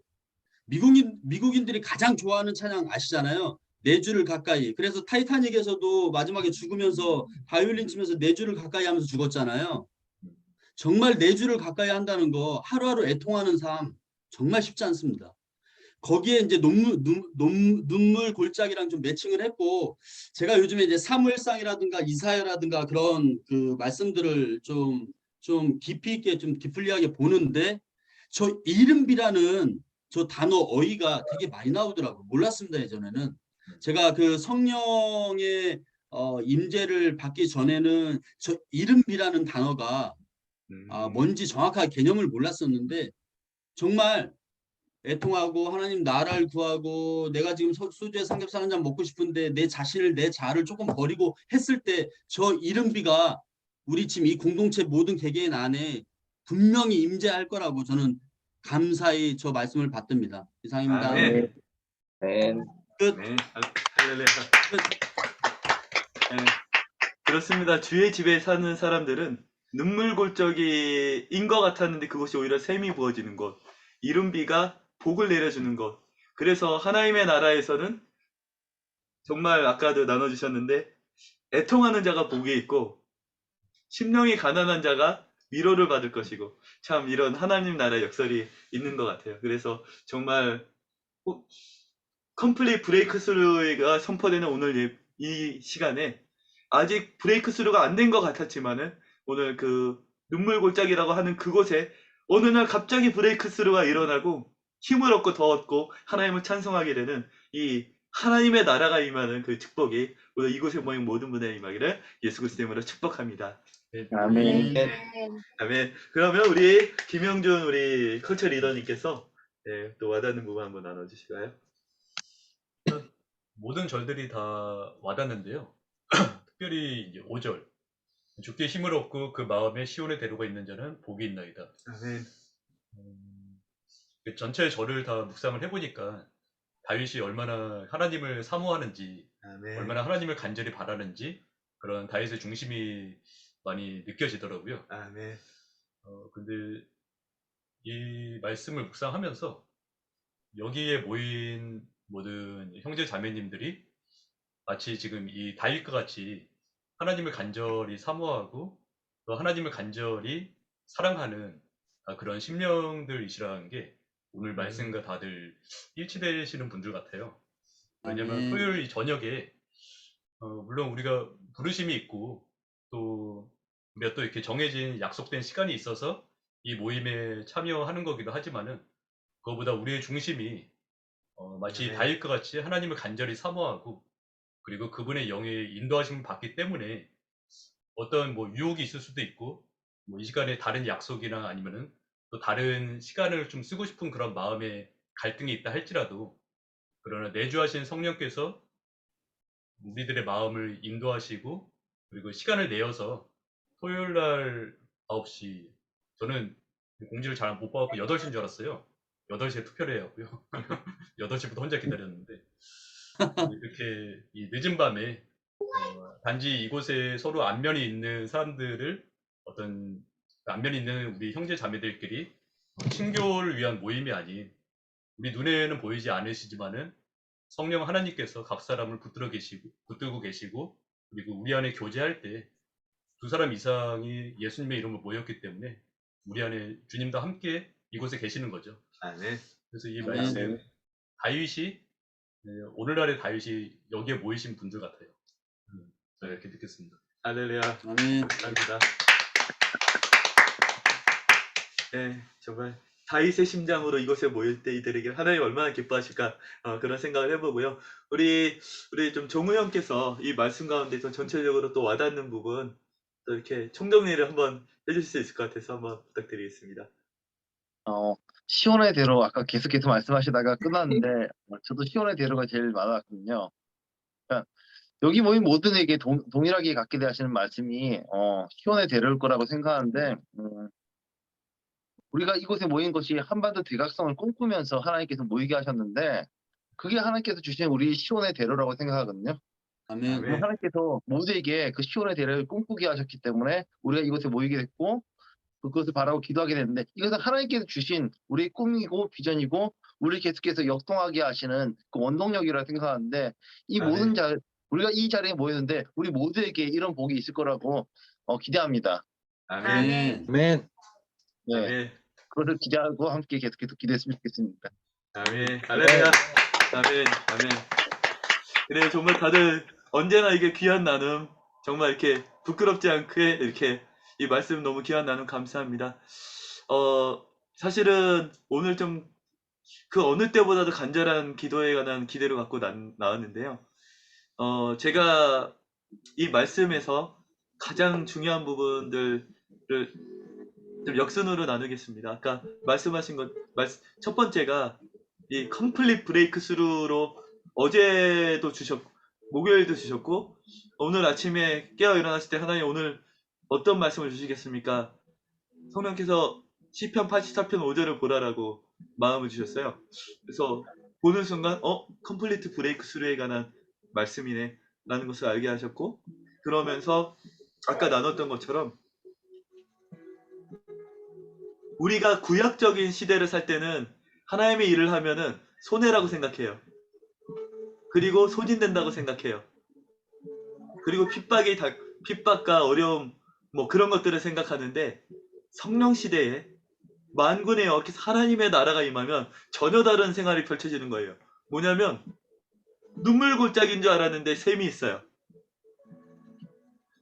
미국인들이 가장 좋아하는 찬양 아시잖아요. 네 주를 가까이. 그래서 타이타닉에서도 마지막에 죽으면서 바이올린 치면서 네 주를 가까이 하면서 죽었잖아요. 정말 네 주를 가까이 한다는 거, 하루하루 애통하는 삶 정말 쉽지 않습니다. 거기에 이제 눈물 골짜기랑 좀 매칭을 했고, 제가 요즘에 이제 사무엘상이라든가 이사야라든가 그런 그 말씀들을 좀 깊이 있게 좀 디플리하게 보는데, 저 이름비라는 저 단어 어휘가 되게 많이 나오더라고요. 몰랐습니다. 예전에는. 제가 그 성령의 임재를 받기 전에는 저 이름비라는 단어가 뭔지 정확하게 개념을 몰랐었는데 정말 애통하고 하나님 나라를 구하고 내가 지금 소주에 삼겹살 한 잔 먹고 싶은데 내 자신을 내 자아를 조금 버리고 했을 때 저 이른비가 우리 지금 이 공동체 모든 개개인 안에 분명히 임재할 거라고 저는 감사히 저 말씀을 받듭니다. 이상입니다. 아멘. 네. 끝. 네. 할렐루야. 네. 그렇습니다. 주의 집에 사는 사람들은 눈물 골짜기인 것 같았는데 그것이 오히려 샘이 부어지는 것, 이른 비가 복을 내려주는 것. 그래서 하나님의 나라에서는 정말 아까도 나눠주셨는데 애통하는 자가 복이 있고 심령이 가난한 자가 위로를 받을 것이고, 참 이런 하나님 나라의 역설이 있는 것 같아요. 그래서 정말 컴플릿 브레이크스루가 선포되는 오늘 이 시간에 아직 브레이크스루가 안 된 것 같았지만은 오늘 그 눈물 골짜기라고 하는 그곳에 어느 날 갑자기 브레이크스루가 일어나고 힘을 얻고 더 얻고 하나님을 찬송하게 되는 이 하나님의 나라가 임하는 그 축복이 오늘 이곳에 모인 모든 분에 임하기를 예수 그리스도 이름으로 축복합니다. 아멘. 아멘. 그러면 우리 김영준 우리 컬처 리더님께서 또 와닿는 부분 한번 나눠주실까요? 모든 절들이 다 와닿는데요. 특별히 이제 5절. 주께 힘을 얻고 그 마음에 시온의 대로가 있는 자는 복이 있나이다. 아멘. 전체 절을 다 묵상을 해보니까 다윗이 얼마나 하나님을 사모하는지, 아멘. 얼마나 하나님을 간절히 바라는지 그런 다윗의 중심이 많이 느껴지더라고요. 아멘. 근데 이 말씀을 묵상하면서 여기에 모인 모든 형제 자매님들이 마치 지금 이 다윗과 같이 하나님을 간절히 사모하고 또 하나님을 간절히 사랑하는 그런 심령들이시라는 게 오늘 말씀과 다들 일치되시는 분들 같아요. 왜냐면 토요일 이 저녁에 물론 우리가 부르심이 있고 또 우리가 또 이렇게 정해진 약속된 시간이 있어서 이 모임에 참여하는 거기도 하지만은 그거보다 우리의 중심이 마치 다윗과 같이 하나님을 간절히 사모하고 그리고 그분의 영의 인도하심을 받기 때문에 어떤 뭐 유혹이 있을 수도 있고 뭐 이 시간에 다른 약속이나 아니면은 또 다른 시간을 좀 쓰고 싶은 그런 마음의 갈등이 있다 할지라도 그러나 내주하신 성령께서 우리들의 마음을 인도하시고 그리고 시간을 내어서 토요일 날 9시 저는 공지를 잘 못 봐갖고 8시인 줄 알았어요. 8시에 투표를 해야 하고요. 8시부터 혼자 기다렸는데 이렇게 이 늦은 밤에 단지 이곳에 서로 안면이 있는 사람들을 어떤 안면이 있는 우리 형제 자매들끼리 친교를 위한 모임이 아닌 우리 눈에는 보이지 않으시지만은 성령 하나님께서 각 사람을 붙들고 계시고 그리고 우리 안에 교제할 때 두 사람 이상이 예수님의 이름으로 모였기 때문에 우리 안에 주님도 함께 이곳에 계시는 거죠. 아멘. 그래서 이 말씀 다윗이 오늘날의 다윗이 여기에 모이신 분들 같아요. 자, 이렇게 듣겠습니다. 할렐루야. 아멘. 감사합니다. 네, 정말 다윗의 심장으로 이곳에 모일 때 이들에게 하나님 얼마나 기뻐하실까 그런 생각을 해보고요. 우리 좀 종우 형께서 이 말씀 가운데서 전체적으로 또 와닿는 부분 또 이렇게 총정리를 한번 해주실 수 있을 것 같아서 한번 부탁드리겠습니다. 시온의 대로 아까 계속해서 말씀하시다가 끝났는데 저도 시온의 대로가 제일 와닿았거든요. 그러니까 여기 모인 모든에게 동일하게 갖게 되시는 말씀이 시온의 대로일 거라고 생각하는데 우리가 이곳에 모인 것이 한반도 대각성을 꿈꾸면서 하나님께서 모이게 하셨는데 그게 하나님께서 주신 우리 시온의 대로라고 생각하거든요. 아멘. 아멘. 하나님께서 모두에게 그 시온의 대로를 꿈꾸게 하셨기 때문에 우리가 이곳에 모이게 됐고 그것을 바라고 기도하게 됐는데 이것은 하나님께서 주신 우리의 꿈이고 비전이고 우리 계속해서 역동하게 하시는 그 원동력이라고 생각하는데 이 모든 우리가 이 자리에 모였는데 우리 모두에게 이런 복이 있을 거라고 기대합니다. 아멘. 아멘. 네, 아멘. 그것을 기대하고 함께 계속해서 기도했으면 좋겠습니다. 아멘. 할렐루야. 아멘. 아멘. 그래 정말 다들 언제나 이게 귀한 나눔 정말 이렇게 부끄럽지 않게 이렇게 이 말씀 너무 귀한 나눔 감사합니다. 사실은 오늘 좀 그 어느 때보다도 간절한 기도에 관한 기대를 갖고 나왔는데요. 제가 이 말씀에서 가장 중요한 부분들을 좀 역순으로 나누겠습니다. 아까 말씀하신 것, 첫 번째가 이 컴플릿 브레이크 스루로 어제도 주셨고, 목요일도 주셨고, 오늘 아침에 깨어 일어났을 때 하나님 오늘 어떤 말씀을 주시겠습니까? 성령께서 시편 84편 5절을 보라라고 마음을 주셨어요. 그래서 보는 순간 컴플리트 브레이크 스루에 관한 말씀이네 라는 것을 알게 하셨고, 그러면서 아까 나눴던 것처럼 우리가 구약적인 시대를 살 때는 하나님의 일을 하면은 손해라고 생각해요. 그리고 소진된다고 생각해요. 그리고 핍박과 어려움 뭐 그런 것들을 생각하는데, 성령 시대에 만군의 여호와께서 하나님의 나라가 임하면 전혀 다른 생활이 펼쳐지는 거예요. 뭐냐면 눈물골짜기인 줄 알았는데 샘이 있어요.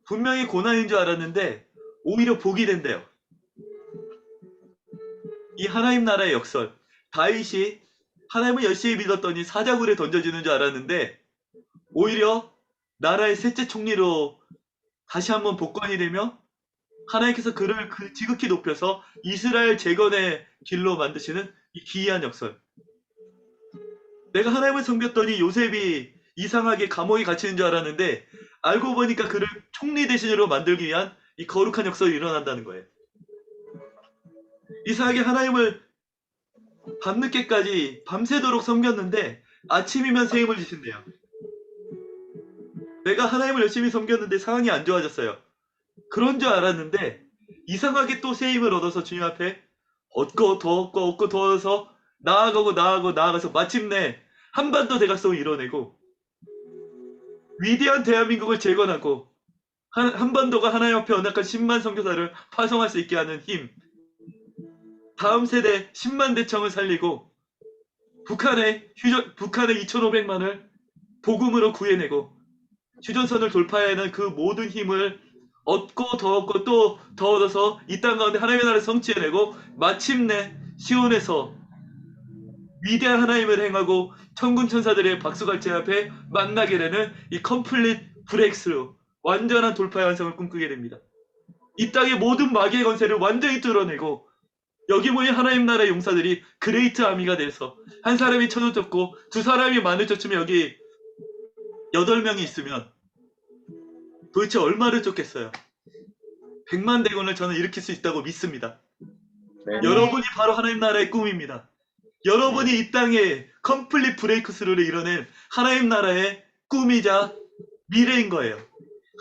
분명히 고난인 줄 알았는데 오히려 복이 된대요. 이 하나님 나라의 역설. 다윗이 하나님을 열심히 믿었더니 사자굴에 던져지는 줄 알았는데 오히려 나라의 셋째 총리로 다시 한번 복권이 되며 하나님께서 그를 지극히 높여서 이스라엘 재건의 길로 만드시는 이 기이한 역설. 내가 하나님을 섬겼더니 요셉이 이상하게 감옥에 갇히는 줄 알았는데 알고 보니까 그를 총리 대신으로 만들기 위한 이 거룩한 역설이 일어난다는 거예요. 이상하게 하나님을 밤늦게까지 밤새도록 섬겼는데 아침이면 새 힘을 주신대요. 내가 하나님을 열심히 섬겼는데 상황이 안 좋아졌어요. 그런 줄 알았는데 이상하게 또 새 힘을 얻어서 주님 앞에 얻고 더 얻어서 나아가서 마침내 한반도 대각성을 이뤄내고 위대한 대한민국을 재건하고 한반도가 하나님 앞에 언약한 10만 선교사를 파송할 수 있게 하는 힘, 다음 세대 10만 대청을 살리고 북한의 2,500만을 복음으로 구해내고 휴전선을 돌파하는 그 모든 힘을 얻고 더 얻고 또 더 얻어서 이 땅 가운데 하나님의 나라를 성취해내고 마침내 시온에서 위대한 하나님을 행하고 천군 천사들의 박수갈채 앞에 만나게 되는 이 컴플릿 브레이크스루, 완전한 돌파의 완성을 꿈꾸게 됩니다. 이 땅의 모든 마귀의 권세를 완전히 뚫어내고 여기 모인 하나님 나라의 용사들이 그레이트 아미가 돼서 한 사람이 1,000을 쫓고 두 사람이 10,000을 쫓으면 여기 8명이 있으면 도대체 얼마를 쫓겠어요? 100만 대군을 저는 일으킬 수 있다고 믿습니다. 여러분이 바로 하나님 나라의 꿈입니다. 여러분이 이 땅에 컴플릿 브레이크 스루를 이뤄낸 하나님 나라의 꿈이자 미래인 거예요.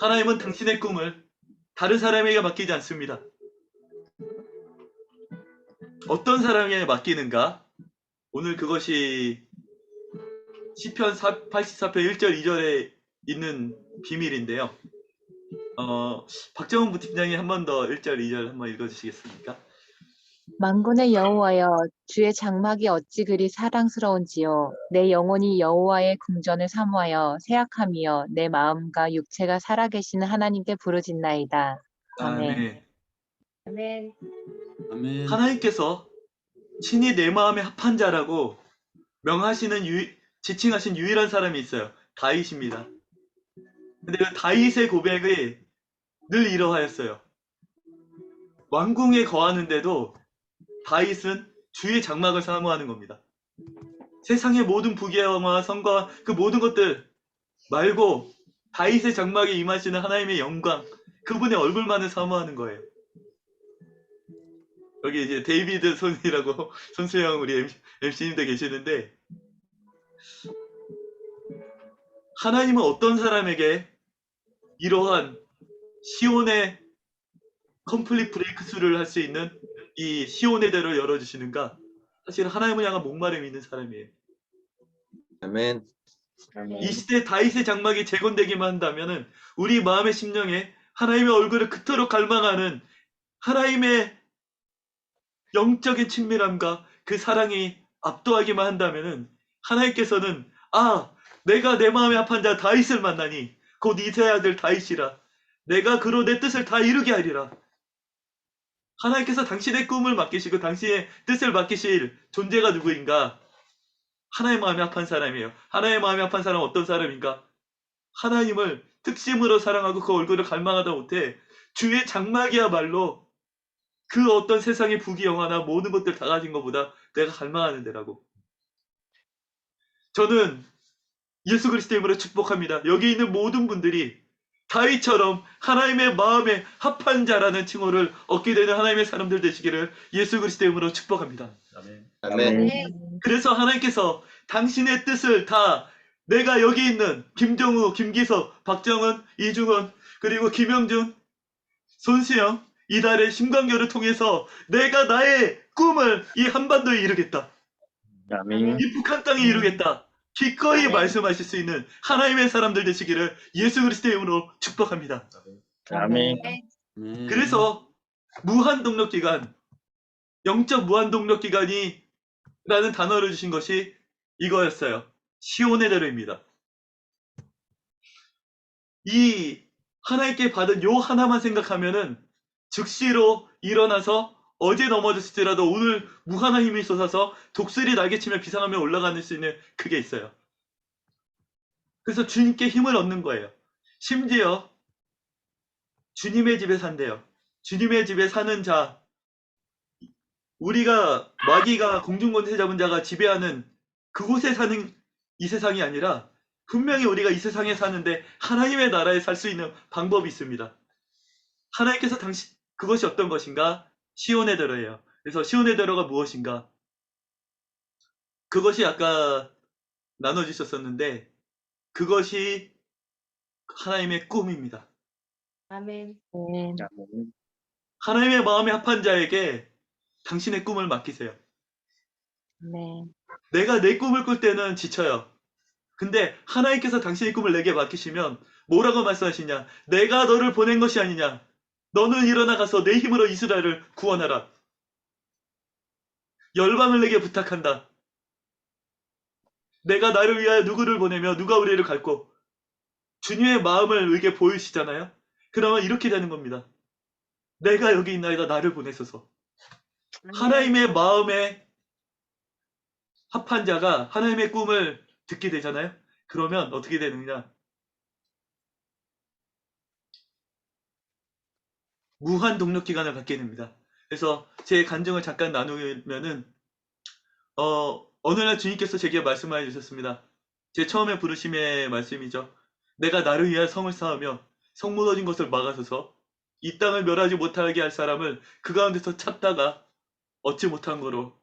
하나님은 당신의 꿈을 다른 사람에게 맡기지 않습니다. 어떤 사람에게 맡기는가? 오늘 그것이 시편 84편 1절 2절에 있는 비밀인데요. 박정훈 부팀장이 한 번 더 1절 2절 한번 읽어주시겠습니까? 만군의 여호와여, 주의 장막이 어찌 그리 사랑스러운지요. 내 영혼이 여호와의 궁전을 사모하여 새약함이여 내 마음과 육체가 살아계시는 하나님께 부르짖나이다. 아멘. 아멘. 아멘. 하나님께서 친히 내 마음에 합한 자라고 지칭하신 유일한 사람이 있어요. 다윗입니다. 근데 그 다윗의 고백이 늘 이러하였어요. 왕궁에 거하는데도 다윗은 주의 장막을 사모하는 겁니다. 세상의 모든 부귀영화와 성과 그 모든 것들 말고 다윗의 장막에 임하시는 하나님의 영광, 그분의 얼굴만을 사모하는 거예요. 여기 이제 데이비드 손이라고 손수영 우리 MC님도 계시는데, 하나님은 어떤 사람에게 이러한 시온의 컴플릿 브레이크스루를 할 수 있는 이 시온의 대를 열어주시는가? 사실 하나님을 향한 목마름이 있는 사람이에요. 아멘. 이 시대 다윗의 장막이 재건되기만 한다면은 우리 마음의 심령에 하나님의 얼굴을 그토록 갈망하는 하나님의 영적인 친밀함과 그 사랑이 압도하기만 한다면은 하나님께서는 내가 내 마음에 합한 자 다윗을 만나니 곧 이새의 아들 다윗이라 내가 그로 내 뜻을 다 이루게 하리라. 하나님께서 당신의 꿈을 맡기시고 당신의 뜻을 맡기실 존재가 누구인가? 하나님의 마음에 합한 사람이에요. 하나님의 마음에 합한 사람은 어떤 사람인가? 하나님을 특심으로 사랑하고 그 얼굴을 갈망하다 못해 주의 장막이야말로 그 어떤 세상의 부귀영화나 모든 것들 다 가진 것보다 내가 갈망하는 데라고. 저는 예수 그리스도 이름으로 축복합니다. 여기 있는 모든 분들이 다윗처럼 하나님의 마음에 합한 자라는 칭호를 얻게 되는 하나님의 사람들 되시기를 예수 그리스도 이름으로 축복합니다. 아멘. 아멘. 네. 그래서 하나님께서 당신의 뜻을 다 내가 여기 있는 김정우, 김기석, 박정은, 이중원, 그리고 김영준, 손수영, 이달의 심광교를 통해서 내가 나의 꿈을 이 한반도에 이루겠다. 아멘. 이 북한 땅에 이루겠다. 기꺼이 아멘. 말씀하실 수 있는 하나님의 사람들 되시기를 예수 그리스도의 이름으로 축복합니다. 아멘. 네. 그래서 무한 동력 기간, 영적 무한 동력 기간이 라는 단어를 주신 것이 이거였어요. 시온의 대로입니다. 이 하나님께 받은 요 하나만 생각하면은 즉시로 일어나서 어제 넘어졌을지라도 오늘 무한한 힘이 솟아서 독수리 날개치며 비상하며 올라가는 수 있는 그게 있어요. 그래서 주님께 힘을 얻는 거예요. 심지어 주님의 집에 산대요. 주님의 집에 사는 자, 우리가 마귀가 공중권세 잡은 자가 지배하는 그곳에 사는 이 세상이 아니라 분명히 우리가 이 세상에 사는데 하나님의 나라에 살 수 있는 방법이 있습니다. 하나님께서 그것이 어떤 것인가? 시온의 대로예요. 그래서 시온의 대로가 무엇인가? 그것이 아까 나눠주셨었는데 그것이 하나님의 꿈입니다. 아멘. 네. 하나님의 마음에 합한 자에게 당신의 꿈을 맡기세요. 네. 내가 내 꿈을 꿀 때는 지쳐요. 근데 하나님께서 당신의 꿈을 내게 맡기시면 뭐라고 말씀하시냐? 내가 너를 보낸 것이 아니냐? 너는 일어나 가서 내 힘으로 이스라엘을 구원하라. 열방을 내게 부탁한다. 내가 나를 위하여 누구를 보내며 누가 우리를 갈고 주님의 마음을 우리에게 보이시잖아요. 그러면 이렇게 되는 겁니다. 내가 여기 있나이다. 나를 보내소서. 하나님의 마음에 합한 자가 하나님의 꿈을 듣게 되잖아요. 그러면 어떻게 되느냐? 무한 동력 기간을 갖게 됩니다. 그래서 제 간증을 잠깐 나누면은 어느 날 주님께서 제게 말씀해 주셨습니다. 제 처음에 부르심의 말씀이죠. 내가 나를 위하여 성을 쌓으며 성 무너진 것을 막아서서 이 땅을 멸하지 못하게 할 사람을 그 가운데서 찾다가 얻지 못한 거로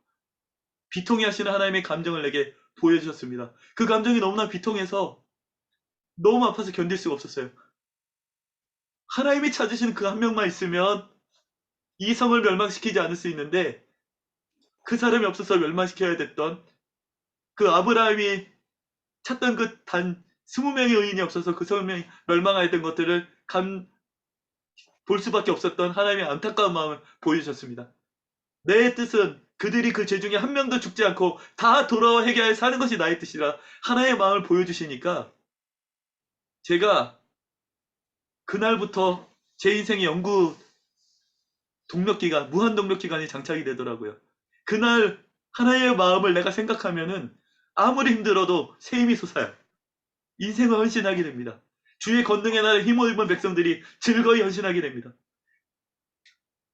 비통해 하시는 하나님의 감정을 내게 보여주셨습니다. 그 감정이 너무나 비통해서 너무 아파서 견딜 수가 없었어요. 하나님이 찾으시는 그 한 명만 있으면 이 성을 멸망시키지 않을 수 있는데 그 사람이 없어서 멸망시켜야 됐던 그 아브라함이 찾던 그 단 20명의 의인이 없어서 그 성명이 멸망하였던 것들을 볼 수밖에 없었던 하나님의 안타까운 마음을 보여주셨습니다. 내 뜻은 그들이 그 죄 중에 한 명도 죽지 않고 다 돌아와 회개하여 사는 것이 나의 뜻이라 하나님의 마음을 보여주시니까 제가 그날부터 제 인생의 영구 동력기간, 무한 동력기간이 장착이 되더라고요. 그날 하나님의 마음을 내가 생각하면은 아무리 힘들어도 새 힘이 솟아요. 인생을 헌신하게 됩니다. 주의 권능의 날에 힘을 입은 백성들이 즐거이 헌신하게 됩니다.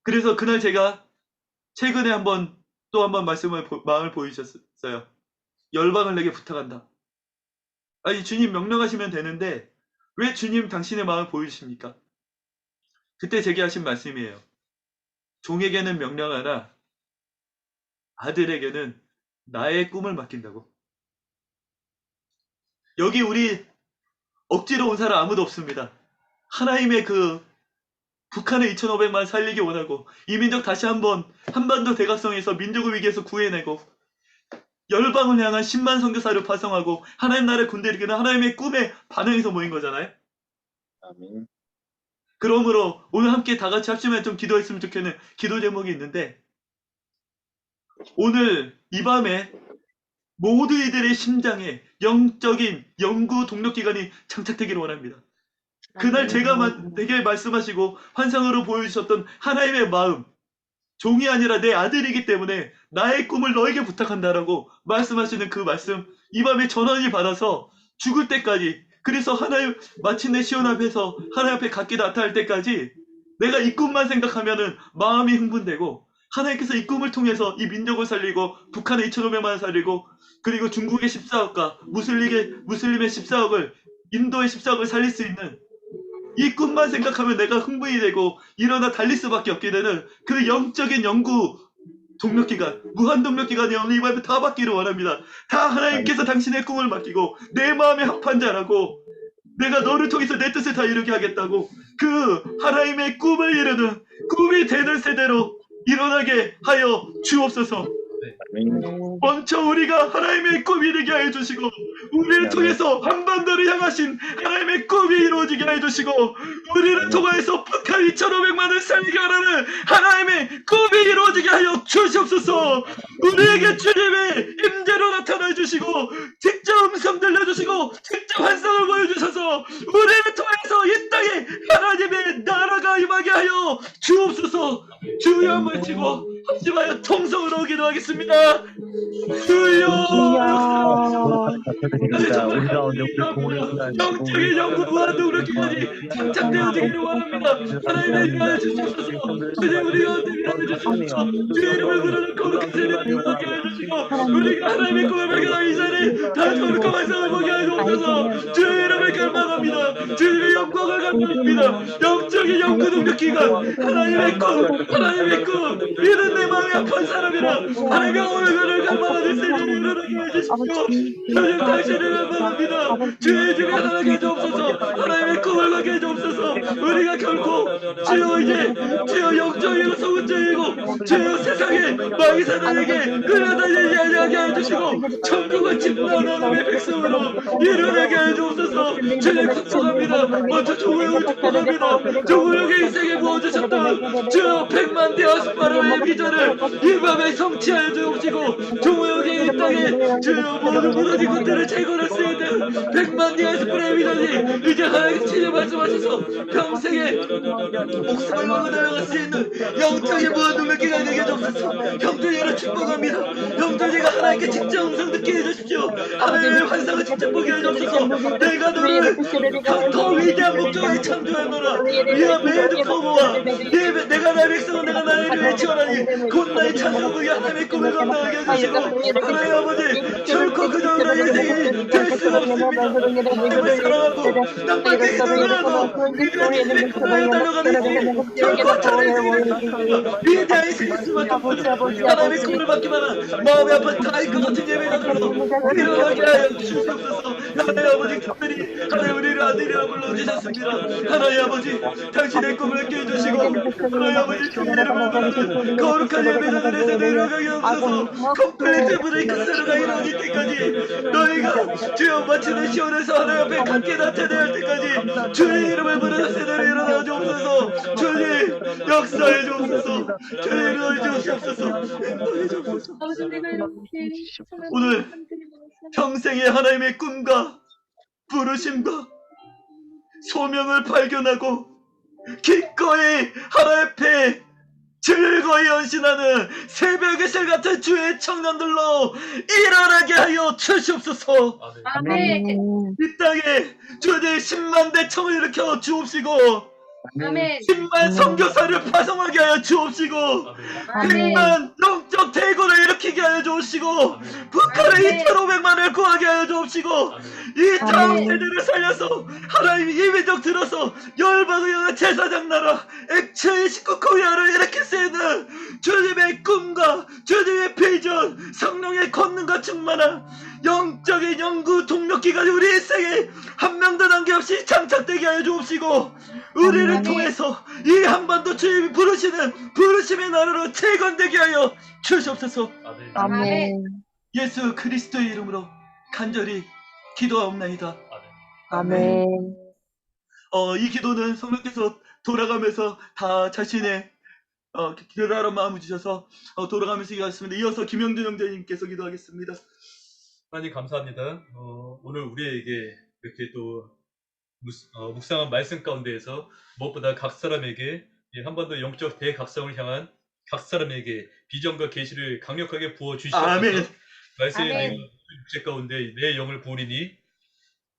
그래서 그날 제가 최근에 또 한 번 마음을 보여주셨어요. 열방을 내게 부탁한다. 아니 주님 명령하시면 되는데 왜 주님 당신의 마음을 보여주십니까? 그때 제게 하신 말씀이에요. 종에게는 명령하나 아들에게는 나의 꿈을 맡긴다고. 여기 우리 억지로 온 사람 아무도 없습니다. 하나님의 그 북한의 2,500만 살리기 원하고 이민족 다시 한번 한반도 대각성에서 민족을 위기에서 구해내고 열방을 향한 10만 선교사를 파송하고 하나님 나라의 군대를 이기는 하나님의 꿈에 반응해서 모인 거잖아요. 아멘. 그러므로 오늘 함께 다 같이 합치면 좀 기도했으면 좋겠는 기도 제목이 있는데 오늘 이 밤에 모두 이들의 심장에 영적인 영구 동력기관이 장착되기를 원합니다. 그날 제가 내게 말씀하시고 환상으로 보여주셨던 하나님의 마음, 종이 아니라 내 아들이기 때문에 나의 꿈을 너에게 부탁한다라고 말씀하시는 그 말씀 이 밤에 전원이 받아서 죽을 때까지, 그래서 하나님 마침내 시온 앞에서 하나님 앞에 각기 나타날 때까지 내가 이 꿈만 생각하면은 마음이 흥분되고 하나님께서 이 꿈을 통해서 이 민족을 살리고 북한의 2,500만을 살리고 그리고 중국의 14억과 무슬림의 14억을 인도의 14억을 살릴 수 있는 이 꿈만 생각하면 내가 흥분이 되고 일어나 달릴 수밖에 없게 되는 그 영적인 연구 동력기간, 무한 동력기간이 오늘 이 밤에 다 받기를 원합니다. 다 하나님께서 당신의 꿈을 맡기고 내 마음에 합한 자라고 내가 너를 통해서 내 뜻을 다 이루게 하겠다고 그 하나님의 꿈을 이루는 꿈이 되는 세대로 일어나게 하여 주옵소서. 먼저 우리가 하나님의 꿈이 이루게 하여 주시고 우리를 통해서 한반도를 향하신 하나님의 꿈이 이루어지게 하여 주시고 우리를 통해서 북한 2,500만을 살리게 하라는 하나님의 꿈이 이루어지게 하여 주시옵소서. 우리에게 주님의 임재로 나타나 주시고 직접 음성 들려주시고 직접 환상을 보여주셔서 우리를 통해서 이 땅에 하나님의 나라가 임하게 하여 주옵소서. 주여 한번 외치고 합심하여 통성으로 기도하겠습니다. 주여 영적인 영구 무한동력 기간이 장착되어지기를 원합니다. 하나님의 일하여 주시옵소서. 주님 우리가 하나님의 주시옵소서. 주의 이름을 부르는 거룩한 세례를 받게 해주시고 우리가 하나님의 꿈을 발견하기 전에 다 거룩한 환상을 보게 하옵소서. 주의 이름을 갈망합니다. 주님의 영광을 갈망합니다. 영적인 영구 동력 기간 하나님의 꿈 이는 내 마음이 아픈 사람이라 하나님의 얼굴을 갈망하는 세대를 일어나게 해주시고 주님 당신을 갈망합니다. 주의 집에 하나님께 해주옵소서. 하나님의 꿈을 갖게 해주옵소서. 우리가 결코 주여 이제 주여 영적이고 소근적이고 주여 세상에 마귀 사단에게 끌어다니지 아니하게 해주시고 천국을 침노하는 하나님의 백성으로 일어나게 해주옵소서. 주님 축복합니다. 먼저 조국을 축복합니다. 조국의 인생에 부어주셨던 주여 100만 디아스파라의 비전을 이 밤에 성취하여 주옵시고 조국의 이 땅에 주여 모든 무너진 것들을 재건할 수 있는 100만 디아스파라의 비전이 이제 하나님께 치료 말씀하셔서 평생에 목숨을 걸고 달려갈 수 있는 영적인 무한동력 기간이 되게 해주옵소서. 형제들을 축복합니다. 형제들과 하나님께 직접 음성 듣게 해주십시오. 하나님의 환상을 직접 보게 해주옵소서. 내가 너를 더 위대한 목적을 창조하노라. 이와 매드 포모와 내가 나의 백성은 내가 나의 이름에 지원하니 곧 나의 찬송하게 하나님의 꿈을 감당하게 해주시고 하나님 아버지 결코 그저 나의 인생이 될 수가 없습니다. 하나님을 사랑하고 땅밖에 기도를 하고 그들의 꿈을 달려가는 결코 자네들의 위대한 인생일 수밖에 없습니다. 하나님의 꿈을 받기만 한 마음이 아픈 다이크 같은 예배자들로 일어나게 하여 주시옵소서. 하나님 아버지 특별히 하나님 우리를 아들이라 불러주셨습니다. 하나님 아버지 당신의 꿈을 깨주시고 하나님 아버지 주의 이름을 부르는 거룩한 예배자들의 세대를 일어나게 하옵소서. 컴플리트 브레이크 스루가 일어날 때까지 너희가 주여 마치는 시온에서 하나님 앞에 함께 나타내야 할 때까지 주의 이름을 부르는 세대를 일어나 주옵소서. 주님 역사해 주옵소서. 주님 일어나 주옵소서. 인도해 주옵소서. 아버지 내가 이렇게 오늘 평생의 하나님의 꿈과 부르심과 소명을 발견하고 기꺼이 하나님 앞에 즐거이 헌신하는 새벽의 새 같은 주의 청년들로 일어나게 하여 주시옵소서. 아멘. 이 땅에 주님 10만 대청을 일으켜 주옵시고 아멘. 10만 선교사를 파송하게 하여 주옵시고 아멘. 100만 영적 대군을 일으키게 하여 주옵시고 북한의 2,500만을 구하게 하여 주옵시고 이 다음 아멘. 세대를 살려서 하나님이 이 민족 들어서 열방을 향한 제사장 나라 액체의 19코리아를 일으킬 수 있는 주님의 꿈과 주님의 비전 성령의 권능과 충만한 영적인 연구 동력기관이 우리 인생에 한 명도 남김없이 장착되게 하여 주옵시고 우리를 아멘. 통해서 이 한반도 주님이 부르시는 부르심의 나라로 재건되게 하여 주시옵소서. 아멘. 예수 그리스도의 이름으로 간절히 기도하옵나이다. 아멘. 이 기도는 성령께서 돌아가면서 다 자신의 기도하는 마음을 주셔서 돌아가면서 기도하셨습니다. 이어서 김영준 형제님께서 기도하겠습니다. 하나님 감사합니다. 오늘 우리에게 이렇게 또 묵상한 말씀 가운데에서 무엇보다 각 사람에게 이 한반도 영적 대각성을 향한 각 사람에게 비전과 계시를 강력하게 부어 주시옵소서. 아멘. 말씀의 아멘. 내용 육체 가운데 내 영을 부으리니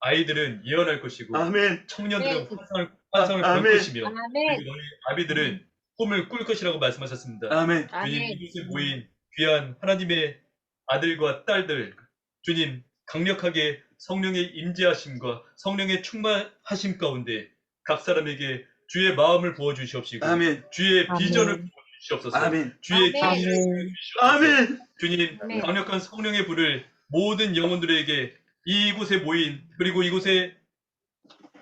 아이들은 예언할 것이고 아멘. 청년들은 네. 환상을 볼 아멘. 것이며 그리고 너희 아비들은 꿈을 꿀 것이라고 말씀하셨습니다. 아멘. 주님, 이곳에 모인 귀한 하나님의 아들과 딸들, 주님 강력하게 성령의 임재하심과 성령의 충만하심 가운데 각 사람에게 주의 마음을 부어주시옵시고 아멘. 주의 아멘. 비전을 부어주시옵소서. 아멘. 주의 아멘. 계시를 아멘. 부어주시옵소서. 아멘. 주님 아멘. 강력한 성령의 불을 모든 영혼들에게 이곳에 모인 그리고 이곳에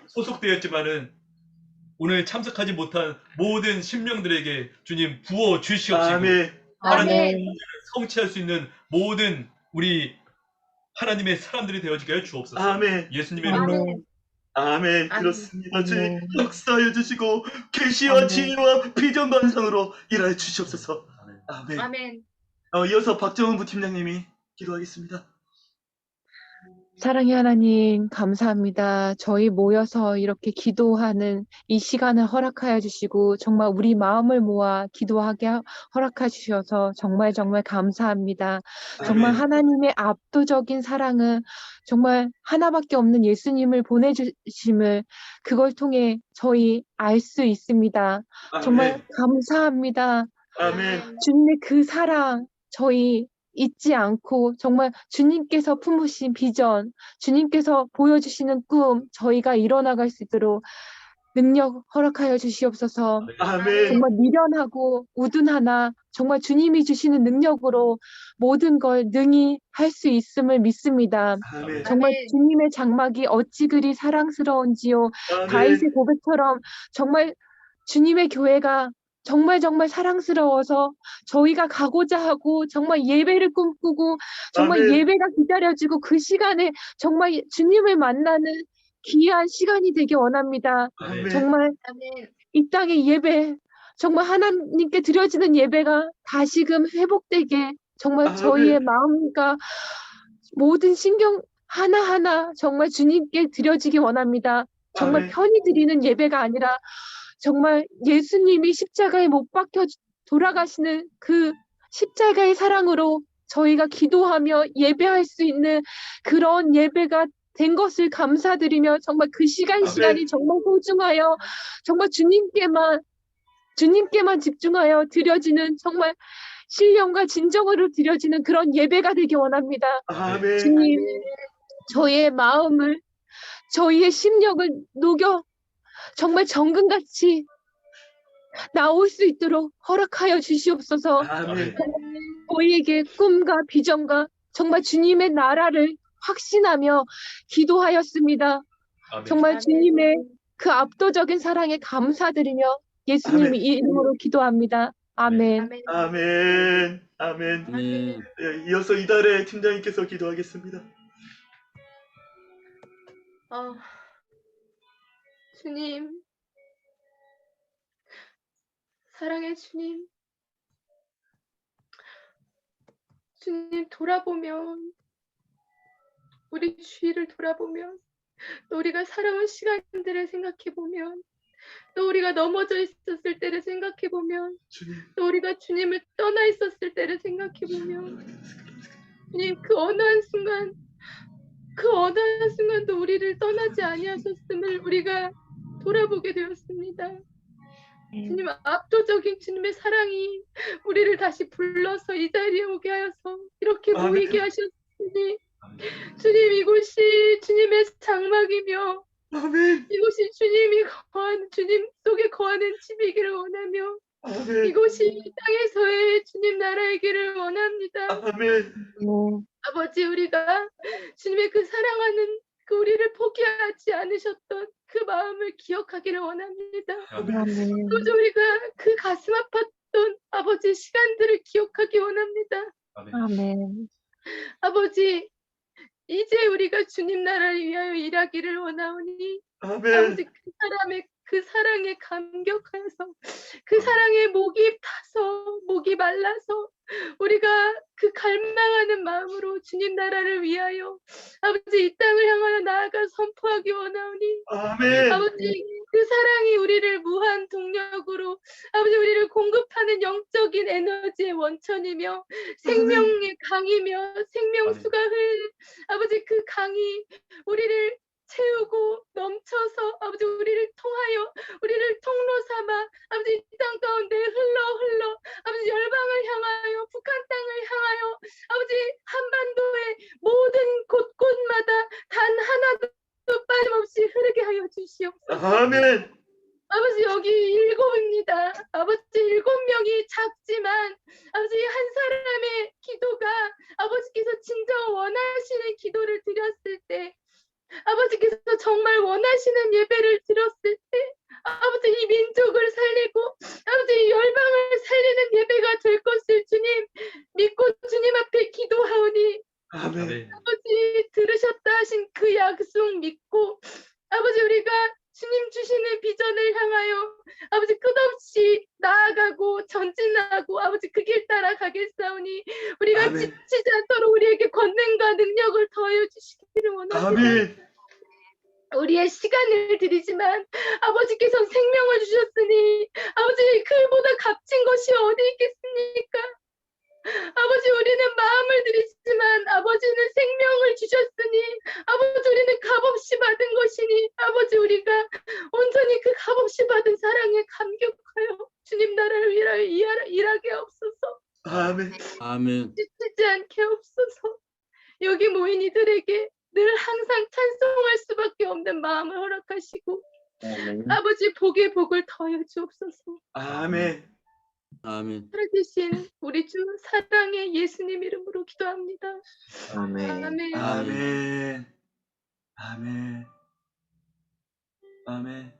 소속되었지만은 오늘 참석하지 못한 모든 심령들에게 주님 부어 주시옵시고 아멘. 아멘. 성취할 수 있는 모든 우리 하나님의 사람들이 되어지게 해 주옵소서. 아멘. 예수님의 이름으로 아멘. 아멘. 아멘. 그렇습니다. 주님 아멘. 역사해 주시고 계시와 아멘. 지혜와 비전 반상으로 일하여 주시옵소서. 아멘. 아멘. 이어서 박정은 부팀장님이 기도하겠습니다. 사랑의 하나님, 감사합니다. 저희 모여서 이렇게 기도하는 이 시간을 허락하여 주시고, 정말 우리 마음을 모아 기도하게 허락해 주셔서 정말 정말 감사합니다. 정말 아멘. 하나님의 압도적인 사랑은 정말 하나밖에 없는 예수님을 보내주심을 그걸 통해 저희 알 수 있습니다. 정말 아멘. 감사합니다. 아멘. 주님의 그 사랑 저희 잊지 않고 정말 주님께서 품으신 비전, 주님께서 보여주시는 꿈 저희가 이뤄나갈 수 있도록 능력 허락하여 주시옵소서. 아멘. 정말 미련하고 우둔하나 정말 주님이 주시는 능력으로 모든 걸 능히 할 수 있음을 믿습니다. 아멘. 정말 아멘. 주님의 장막이 어찌 그리 사랑스러운지요. 다윗의 고백처럼 정말 주님의 교회가 정말 정말 사랑스러워서 저희가 가고자 하고 정말 예배를 꿈꾸고 정말 아멘. 예배가 기다려지고 그 시간에 정말 주님을 만나는 귀한 시간이 되기 원합니다. 아멘. 정말 아멘. 이 땅의 예배, 정말 하나님께 드려지는 예배가 다시금 회복되게 정말 아멘. 저희의 마음과 모든 신경 하나하나 정말 주님께 드려지기 원합니다. 정말 아멘. 편히 드리는 예배가 아니라 정말 예수님이 십자가에 못 박혀 돌아가시는 그 십자가의 사랑으로 저희가 기도하며 예배할 수 있는 그런 예배가 된 것을 감사드리며 정말 그 시간이 정말 소중하여 정말 주님께만 집중하여 드려지는 정말 신령과 진정으로 드려지는 그런 예배가 되기 원합니다. 아멘. 주님, 저희의 마음을, 저희의 심령을 녹여 정말 정금같이 나올 수 있도록 허락하여 주시옵소서. 아멘. 저희에게 꿈과 비전과 정말 주님의 나라를 확신하며 기도하였습니다. 아멘. 정말 아멘. 주님의 그 압도적인 사랑에 감사드리며 예수님의 이름으로 기도합니다. 아멘. 아멘. 아멘. 아멘. 아멘. 예, 이어서 이달의 팀장님께서 기도하겠습니다. 주님, 사랑의 주님, 주님 돌아보면 우리 주위를 돌아보면 또 우리가 살아온 시간들을 생각해보면 또 우리가 넘어져 있었을 때를 생각해보면 주님. 또 우리가 주님을 떠나 있었을 때를 생각해보면 주님 그 어느 한 순간도 우리를 떠나지 아니하셨음을 우리가 돌아보게 되었습니다. 주님 압도적인 주님의 사랑이 우리를 다시 불러서 이 자리에 오게 하여서 이렇게 아멘. 모이게 하셨으니 주님 이곳이 주님의 장막이며 아멘. 이곳이 주님 속에 거하는 집이기를 원하며 아멘. 이곳이 이 땅에서의 주님 나라이기를 원합니다. 아멘. 아버지 우리가 주님의 그 사랑하는 그 우리를 포기하지 않으셨던 그 마음을 기억하기를 원합니다. 아멘. 또 우리가 그 가슴 아팠던 아버지 시간들을 기억하기 원합니다. 아멘. 아멘. 아버지 이제 우리가 주님 나라를 위하여 일하기를 원하오니 아멘. 아버지 그 사랑에 감격하여서 그 사랑에 목이 타서 목이 말라서 우리가 그 갈망하는 마음으로 주님 나라를 위하여 아버지 이 땅을 향하여 나아가 선포하기 원하오니 아멘. 아버지 그 사랑이 우리를 무한 동력으로 아버지 우리를 공급하는 영적인 에너지의 원천이며 생명의 강이며 생명수가 아버지 그 강이 우리를 채우고 넘쳐서 아버지 우리를 통하여 우리를 통로 삼아 아버지 이 땅 가운데 흘러 아버지 열방을 향하여 북한 땅을 향하여 아버지 한반도의 모든 곳곳마다 단 하나도 빠짐없이 흐르게 하여 주시옵소서. 아멘. 아버지 여기 7입니다. 아버지 7명이 작지만 아버지 한 사람의 기도가 아버지께서 진정 원하시는 기도를 드렸을 때 아버지께서 정말 원하시는 예배를 드렸을 때 아버지 이 민족을 살리고 아버지 이 열방을 살리는 예배가 될 것을 주님 믿고 주님 앞에 기도하오니 아멘. 아버지 들으셨다 하신 그 약속 믿고 아버지 우리가 주님 주시는 비전을 향하여 아버지 끝없이 나아가고 전진하고 아버지 그 길 따라 가겠사오니 우리가 아멘. 지치지 않도록 우리에게 권능과 능력을 더하여 주시기를 원합니다. 아멘. 우리의 시간을 드리지만 아버지께서 생명을 주셨으니 아버지 그보다 값진 것이 어디 있겠습니까? 아버지 우리는 마음을 드리지만 아버지는 생명을 주셨으니 아버지 우리는 값없이 받은 것이니 아버지 우리가 온전히 그 값없이 받은 사랑에 감격하여 주님 나라를 위하여 일하게 하옵소서. 아멘. 아멘. 지치지 않게 하옵소서. 여기 모인 이들에게 늘 항상 찬송할 수밖에 없는 마음을 허락하시고 아버지 복의 복을 더하여 주옵소서. 아멘. 아멘. 살아계신 우리 주 사랑의 예수님 이름으로 기도합니다. 아멘. 아멘. 아멘. 아멘. 아멘.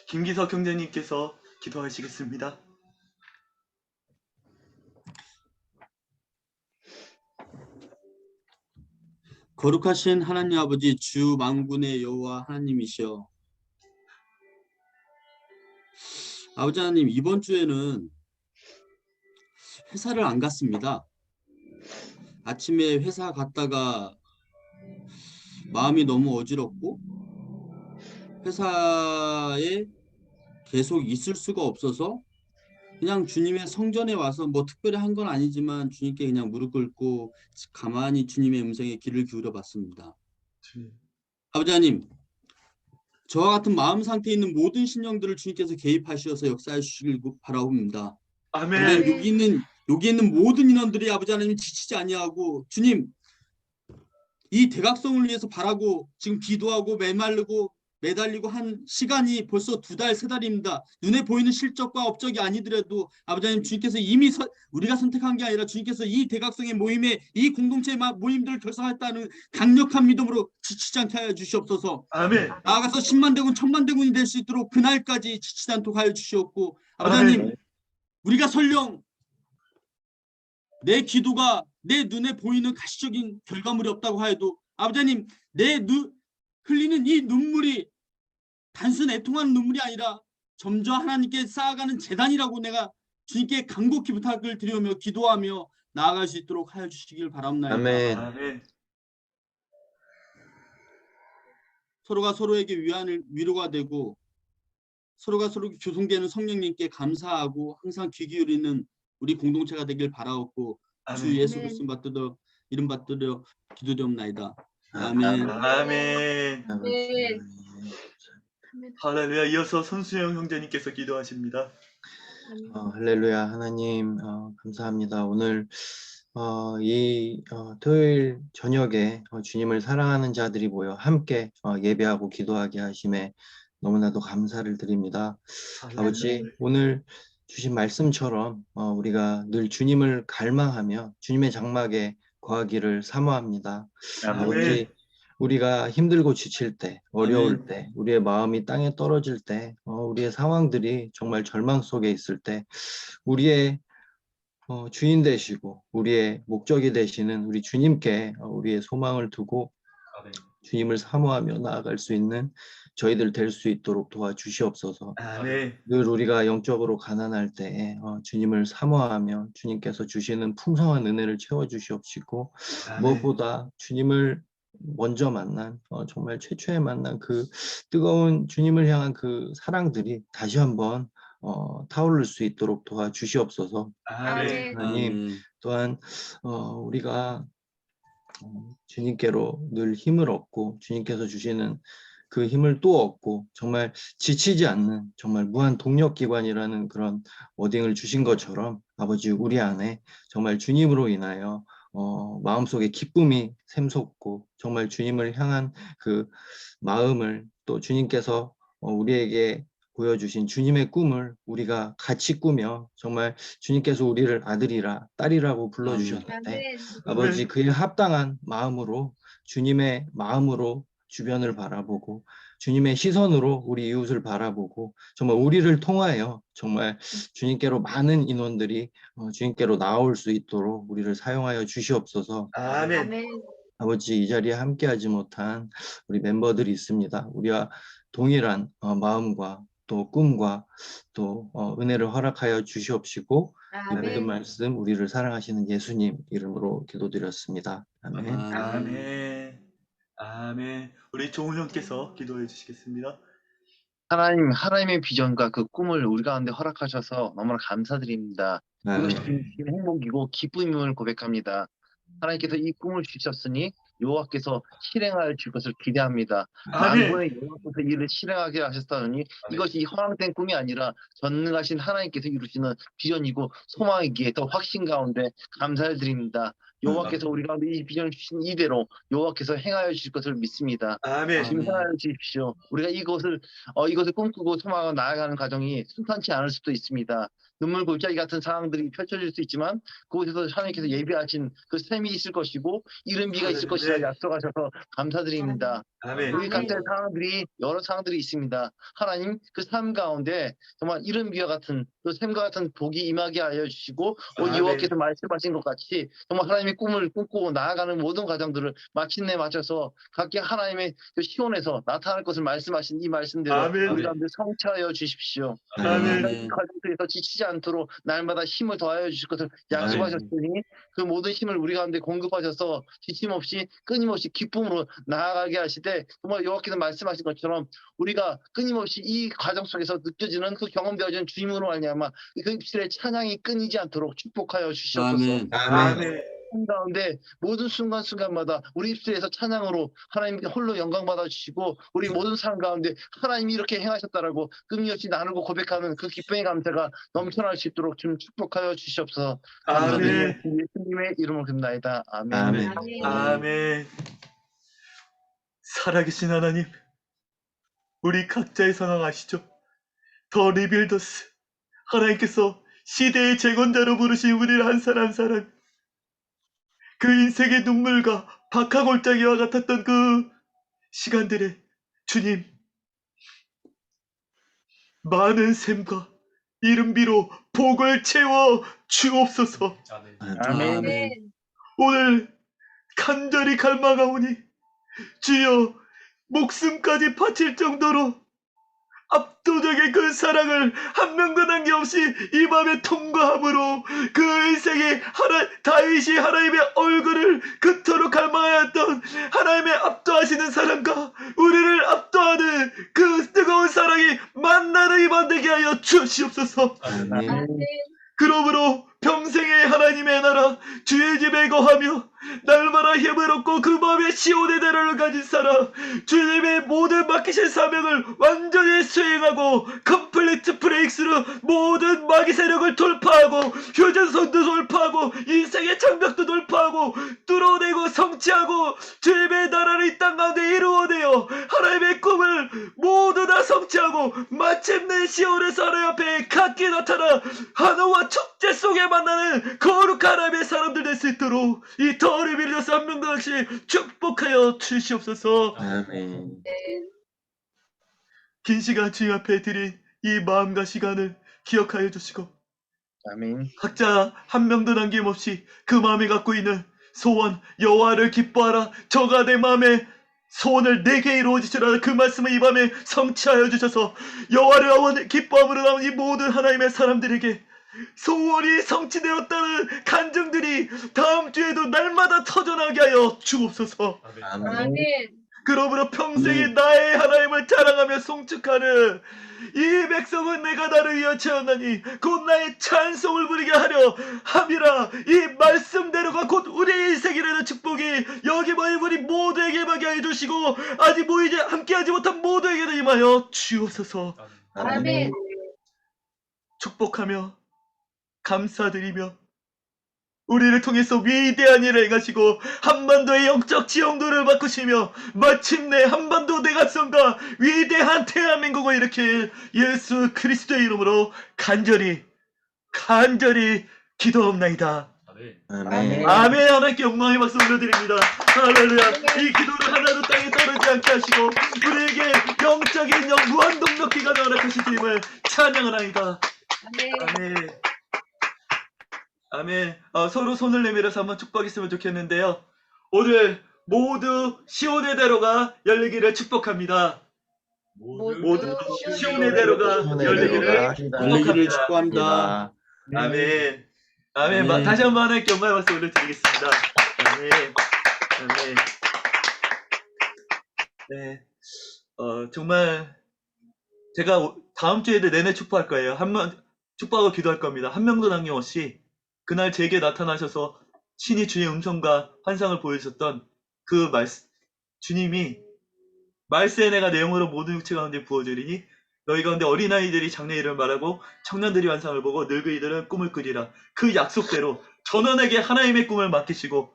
김기석 형제님께서 기도하시겠습니다. 거룩하신 하나님 아버지 주 만군의 여호와 하나님이시여 아버지 하나님 이번 주에는 회사를 안 갔습니다. 아침에 회사 갔다가 마음이 너무 어지럽고 회사에 계속 있을 수가 없어서 그냥 주님의 성전에 와서 뭐 특별히 한 건 아니지만 주님께 그냥 무릎 꿇고 가만히 주님의 음성에 귀를 기울여 봤습니다. 아버지 하나님 저와 같은 마음 상태에 있는 모든 신령들을 주님께서 개입하셔서 역사해 주시길 바라옵니다. 아멘. 여기 있는 모든 인원들이 아버지 하나님 지치지 아니하고 주님 이 대각성을 위해서 바라고 지금 기도하고 매달리고 한 시간이 벌써 2달, 3달입니다. 눈에 보이는 실적과 업적이 아니더라도 아버지 하나님 주님께서 이미 우리가 선택한 게 아니라 주님께서 이 대각성의 모임에 이 공동체 모임들을 결성했다는 강력한 믿음으로 지치지 않게 하여 주시옵소서. 아멘. 나아가서 10만 대군, 1000만 대군이 될 수 있도록 그날까지 지치지 않도록 하여 주시옵고 아버지 아멘. 하나님 우리가 설령 내 기도가 내 눈에 보이는 가시적인 결과물이 없다고 하여도 아버지 하나님 흘리는 이 눈물이 단순 애통하는 눈물이 아니라 점점 하나님께 쌓아가는 재단이라고 내가 주님께 간곡히 부탁을 드리며 기도하며 나아갈 수 있도록 하여 주시길 바랍니다. 아멘. 아멘. 서로가 서로에게 위로가 되고 서로가 서로 교통되는 성령님께 감사하고 항상 귀 기울이는 우리 공동체가 되길 바라옵고 주 아멘. 예수 그리스도 받들어 이름 받들어 기도되옵나이다. 아멘. 아멘. 네. 할렐루야. 이어서 손수영 형제님께서 기도하십니다. 할렐루야. 하나님 감사합니다. 오늘 토요일 저녁에 주님을 사랑하는 자들이 모여 함께 예배하고 기도하게 하심에 너무나도 감사를 드립니다. 아버지 오늘 주신 말씀처럼 우리가 늘 주님을 갈망하며 주님의 장막에 거하기를 사모합니다. 아버지 우리가 힘들고 지칠 때, 어려울 때, 우리의 마음이 땅에 떨어질 때, 우리의 상황들이 정말 절망 속에 있을 때 우리의 주인 되시고 우리의 목적이 되시는 우리 주님께 우리의 소망을 두고 주님을 사모하며 나아갈 수 있는 저희들 될 수 있도록 도와주시옵소서. 아멘. 늘 우리가 영적으로 가난할 때에 주님을 사모하며 주님께서 주시는 풍성한 은혜를 채워주시옵시고 무엇보다 주님을 먼저 만난 정말 최초에 만난 그 뜨거운 주님을 향한 그 사랑들이 다시 한번 타오를 수 있도록 도와주시옵소서. 아멘. 하나님 또한 우리가 주님께로 늘 힘을 얻고 주님께서 주시는 그 힘을 또 얻고 정말 지치지 않는 정말 무한 동력기관이라는 그런 워딩을 주신 것처럼 아버지 우리 안에 정말 주님으로 인하여 마음속에 기쁨이 샘솟고 정말 주님을 향한 그 마음을 또 주님께서 우리에게 보여주신 주님의 꿈을 우리가 같이 꾸며 정말 주님께서 우리를 아들이라 딸이라고 불러주셨는데 아멘. 아버지 그에 합당한 마음으로 주님의 마음으로 주변을 바라보고 주님의 시선으로 우리 이웃을 바라보고 정말 우리를 통하여 정말 주님께로 많은 인원들이 주님께로 나올 수 있도록 우리를 사용하여 주시옵소서. 아멘. 아멘. 아버지 이 자리에 함께하지 못한 우리 멤버들이 있습니다. 우리와 동일한 마음과 또 꿈과 또 은혜를 허락하여 주시옵시고 이 모든 아멘. 말씀 우리를 사랑하시는 예수님 이름으로 기도드렸습니다. 아멘. 아멘. 아멘. 우리 종훈 형께서 기도해 주시겠습니다. 하나님의 비전과 그 꿈을 우리 가운데 허락하셔서 너무나 감사드립니다. 이것이 아멘. 행복이고 기쁨임을 고백합니다. 하나님께서 이 꿈을 주셨으니 여호와께서 실행하여 줄 것을 기대합니다. 아멘. 만군의 여호와께서 이를 실행하게 하셨다니 이것이 허황된 꿈이 아니라 전능하신 하나님께서 이루시는 비전이고 소망이기에 더 확신 가운데 감사를 드립니다. 여호와께서 우리 가운데 이 비전을 주신 이대로 여호와께서 행하여 주실 것을 믿습니다. 아멘. 지금 행하여 주십시오. 우리가 이것을 꿈꾸고 소망하고 나아가는 과정이 순탄치 않을 수도 있습니다. 눈물 골짜기 같은 상황들이 펼쳐질 수 있지만 그곳에서 하나님께서 예비하신 그 셈이 있을 것이고 이른 비가 있을 것이라 약속하셔서 감사드립니다. 아멘. 우리 각자의 상황들이 여러 상황들이 있습니다. 하나님 그 삶 가운데 정말 이른 비와 같은 그 샘과 같은 복이 임하게 하여 주시고 아멘. 여호와께서 말씀하신 것 같이 정말 하나님의 꿈을 꿈꾸고 나아가는 모든 과정들을 마침내 맞춰서 각기 하나님의 그 시온에서 나타날 것을 말씀하신 이 말씀대로 아멘. 우리 가운데 성취하여 주십시오. 아멘. 이 과정들에서 지치지 않도록 날마다 힘을 더하여 주실 것을 약속하셨으니 그 모든 힘을 우리 가운데 공급하셔서 지침 없이 끊임없이 기쁨으로 나아가게 하시되 정말 여호와께서 말씀하신 것처럼 우리가 끊임없이 이 과정 속에서 느껴지는 그 경험되어지는 주님으로 말미암아 그 입술의 찬양이 끊이지 않도록 축복하여 주시옵소서. 아멘. 아멘. 가운데 모든 순간순간마다 우리 입술에서 찬양으로 하나님께 홀로 영광 받아 주시고 우리 모든 삶 가운데 하나님이 이렇게 행하셨다라고 끊임없이 나누고 고백하는 그 기쁨의 감사가 넘쳐날 수 있도록 좀 축복하여 주시옵소서. 아멘. 예수님의 이름으로 듭나이다. 아멘. 아멘. 아멘. 아멘. 살아계신 하나님, 우리 각자의 상황 아시죠? 더 리빌더스, 하나님께서 시대의 재건자로 부르신 우리를 한 사람 한 사람, 그 인생의 눈물과 박하골짜기와 같았던 그 시간들에 주님, 많은 샘과 이른비로 복을 채워 주옵소서. 아멘. 아멘. 아멘. 오늘 간절히 갈망하오니 주여, 목숨까지 바칠 정도로 압도적인 그 사랑을 한 명도 남김없이 이 밤에 통과함으로 그 인생의 다윗이 하나님의 얼굴을 그토록 갈망하였던 하나님의 압도하시는 사랑과 우리를 압도하는 그 뜨거운 사랑이 만나는 이 밤 되게 하여 주시옵소서. 아멘. 그러므로 평생의 하나님의 나라 주의 집에 거하며 날마다 힘을 얻고 그 마음에 시온의 대로를 가진 사람, 주님의 모든 맡기신 사명을 완전히 수행하고 컴플리트 브레이크스루 모든 마귀 세력을 돌파하고 휴전선도 돌파하고 인생의 장벽도 돌파하고 뚫어내고 성취하고 주님의 나라를 이 땅 가운데 이루어내어 하나님의 꿈을 모두 다 성취하고 마침내 시온에서 하나님 앞에 각기 나타나 한우와 축제 속에 만나는 거룩한 하나님의 사람들 될 수 있도록 이 더리 빌려서 한 명도 없이 축복하여 주시옵소서. 아멘. 긴 시간 주님 앞에 드린 이 마음과 시간을 기억하여 주시고 아멘. 각자 한 명도 남김없이 그 마음에 갖고 있는 소원, 여호와를 기뻐하라, 저가 내 마음에 소원을 내게 이루어지시라, 그 말씀을 이 밤에 성취하여 주셔서 여호와를 기뻐함으로 나온 이 모든 하나님의 사람들에게 소원이 성취되었다는 간증들이 다음 주에도 날마다 터져나게 하여 주옵소서. 아멘. 아멘. 아멘. 그러므로 평생에 나의 하나님을 자랑하며 찬양하며 송축하는 이 백성은 내가 나를 위하여 채웠나니 곧 나의 찬송을 부리게 하려 함이라. 이 말씀대로가 곧 우리의 인생이라는 축복이 여기 모인 우리 모두에게 임하게 해주시고 아직 모이지 함께하지 못한 모두에게도 임하여 주옵소서. 아멘. 축복하며 감사드리며 우리를 통해서 위대한 일을 행하시고 한반도의 영적 지형도를 바꾸시며 마침내 한반도 대각선과 위대한 대한민국을 일으킬 예수 그리스도의 이름으로 간절히 기도하옵나이다. 아멘. 아멘. 하나님께 영광의 박수 올려드립니다. 할렐루야. 이 기도를 하나도 땅에 떨어지지 않게 하시고 우리에게 영적인 무한 동력 기간을 허락하신 주님을 찬양하나이다. 아멘. 아멘. 서로 손을 내밀어서 한번 축복했으면 좋겠는데요. 오늘 모두 시온의 대로가 열리기를 축복합니다. 모두 시온의 대로가 열리기를 축복합니다. 아멘. 아멘. 아멘. 다시 한번 하나님께 영광의 박수 올려드리겠습니다. 아멘. 아멘. 네. 정말 제가 다음 주에도 내내 축복할 거예요. 축복하고 기도할 겁니다. 한 명도 남김없이 그날 제게 나타나셔서 신이 주의 음성과 환상을 보여주셨던 그 주님이 말세에 내가 내용으로 모든 육체 가운데 부어주리니 너희 가운데 어린아이들이 장래 일을 말하고 청년들이 환상을 보고 늙은이들은 꿈을 꾸리라. 그 약속대로 전원에게 하나님의 꿈을 맡기시고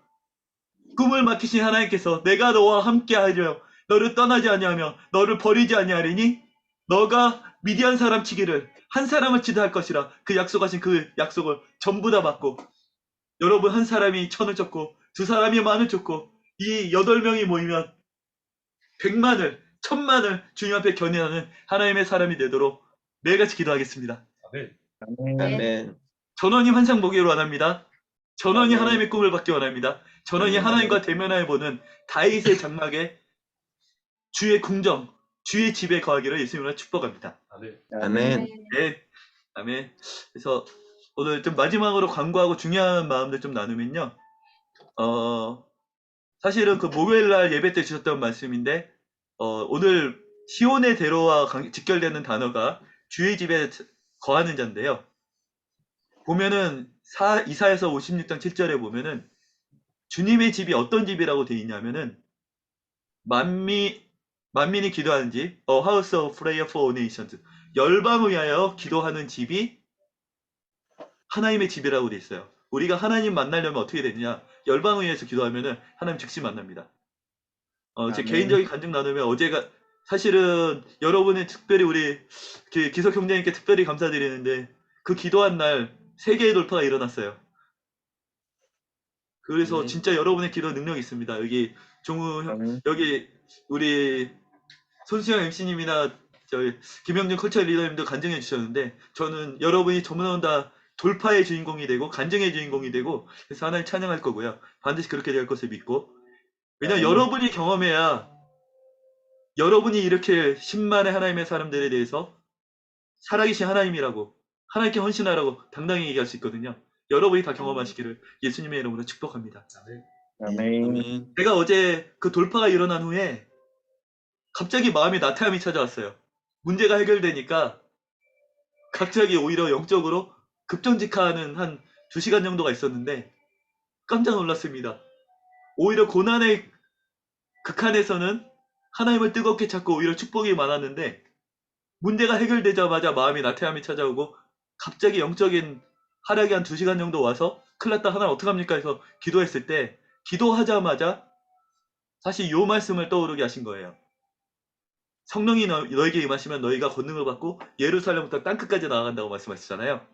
꿈을 맡기신 하나님께서 내가 너와 함께 하려 너를 떠나지 아니하며 너를 버리지 아니하리니 너가 미디안 사람 치기를 한 사람을 치다 할 것이라. 그 약속하신 그 약속을 전부 다 받고 여러분 한 사람이 1,000을 쫓고 두 사람이 10,000을 쫓고 이 8명이 모이면 100만을 1000만을 주님 앞에 견인하는 하나님의 사람이 되도록 매일같이 기도하겠습니다. 아멘. 전원이 환상 보기를 원합니다. 전원이 하나님의 꿈을 받기 원합니다. 전원이 하나님과 대면하여 보는 다윗의 장막에 주의 궁정, 주의 집에 거하기를 예수님으로 축복합니다. 아멘. 네. 아멘. 그래서 오늘 좀 마지막으로 광고하고 중요한 마음들 좀 나누면요. 사실은 그 목요일날 예배 때 주셨던 말씀인데 오늘 시온의 대로와 직결되는 단어가 주의 집에 거하는 자인데요. 보면은 이사야서 56장 7절에 보면은 주님의 집이 어떤 집이라고 되어 있냐면은 만민이 기도하는 집, A House of Prayer for All Nations, 열방을 위하여 기도하는 집이 하나님의 집이라고 되어 있어요. 우리가 하나님 만나려면 어떻게 되느냐? 열방을 위해서 기도하면은 하나님 즉시 만납니다. 제 개인적인 간증 나누면 어제가 사실은 여러분의 특별히 우리 기석 형제님께 특별히 감사드리는데 그 기도한 날 세계의 돌파가 일어났어요. 그래서 진짜 여러분의 기도 능력이 있습니다. 여기 종우 형, 여기 우리 손수영 MC님이나 저희 김영준 컬처 리더님도 간증해 주셨는데 저는 여러분이 전부 다 돌파의 주인공이 되고 간증의 주인공이 되고 그래서 하나님 찬양할 거고요. 반드시 그렇게 될 것을 믿고 왜냐면 여러분이 경험해야 여러분이 이렇게 10만의 하나님의 사람들에 대해서 살아계신 하나님이라고 하나님께 헌신하라고 당당히 얘기할 수 있거든요. 여러분이 다 경험하시기를 예수님의 이름으로 축복합니다. 아멘. 제가 어제 그 돌파가 일어난 후에 갑자기 마음에 나태함이 찾아왔어요. 문제가 해결되니까 갑자기 오히려 영적으로 급정직하는 한 2시간 정도가 있었는데 깜짝 놀랐습니다. 오히려 고난의 극한에서는 하나님을 뜨겁게 찾고 오히려 축복이 많았는데 문제가 해결되자마자 마음이 나태함이 찾아오고 갑자기 영적인 하락이 한 2시간 정도 와서 큰일 났다 하나님 어떡합니까 해서 기도했을 때 기도하자마자 사실 이 말씀을 떠오르게 하신 거예요. 성령이 너에게 임하시면 너희가 권능을 받고 예루살렘부터 땅끝까지 나아간다고 말씀하시잖아요.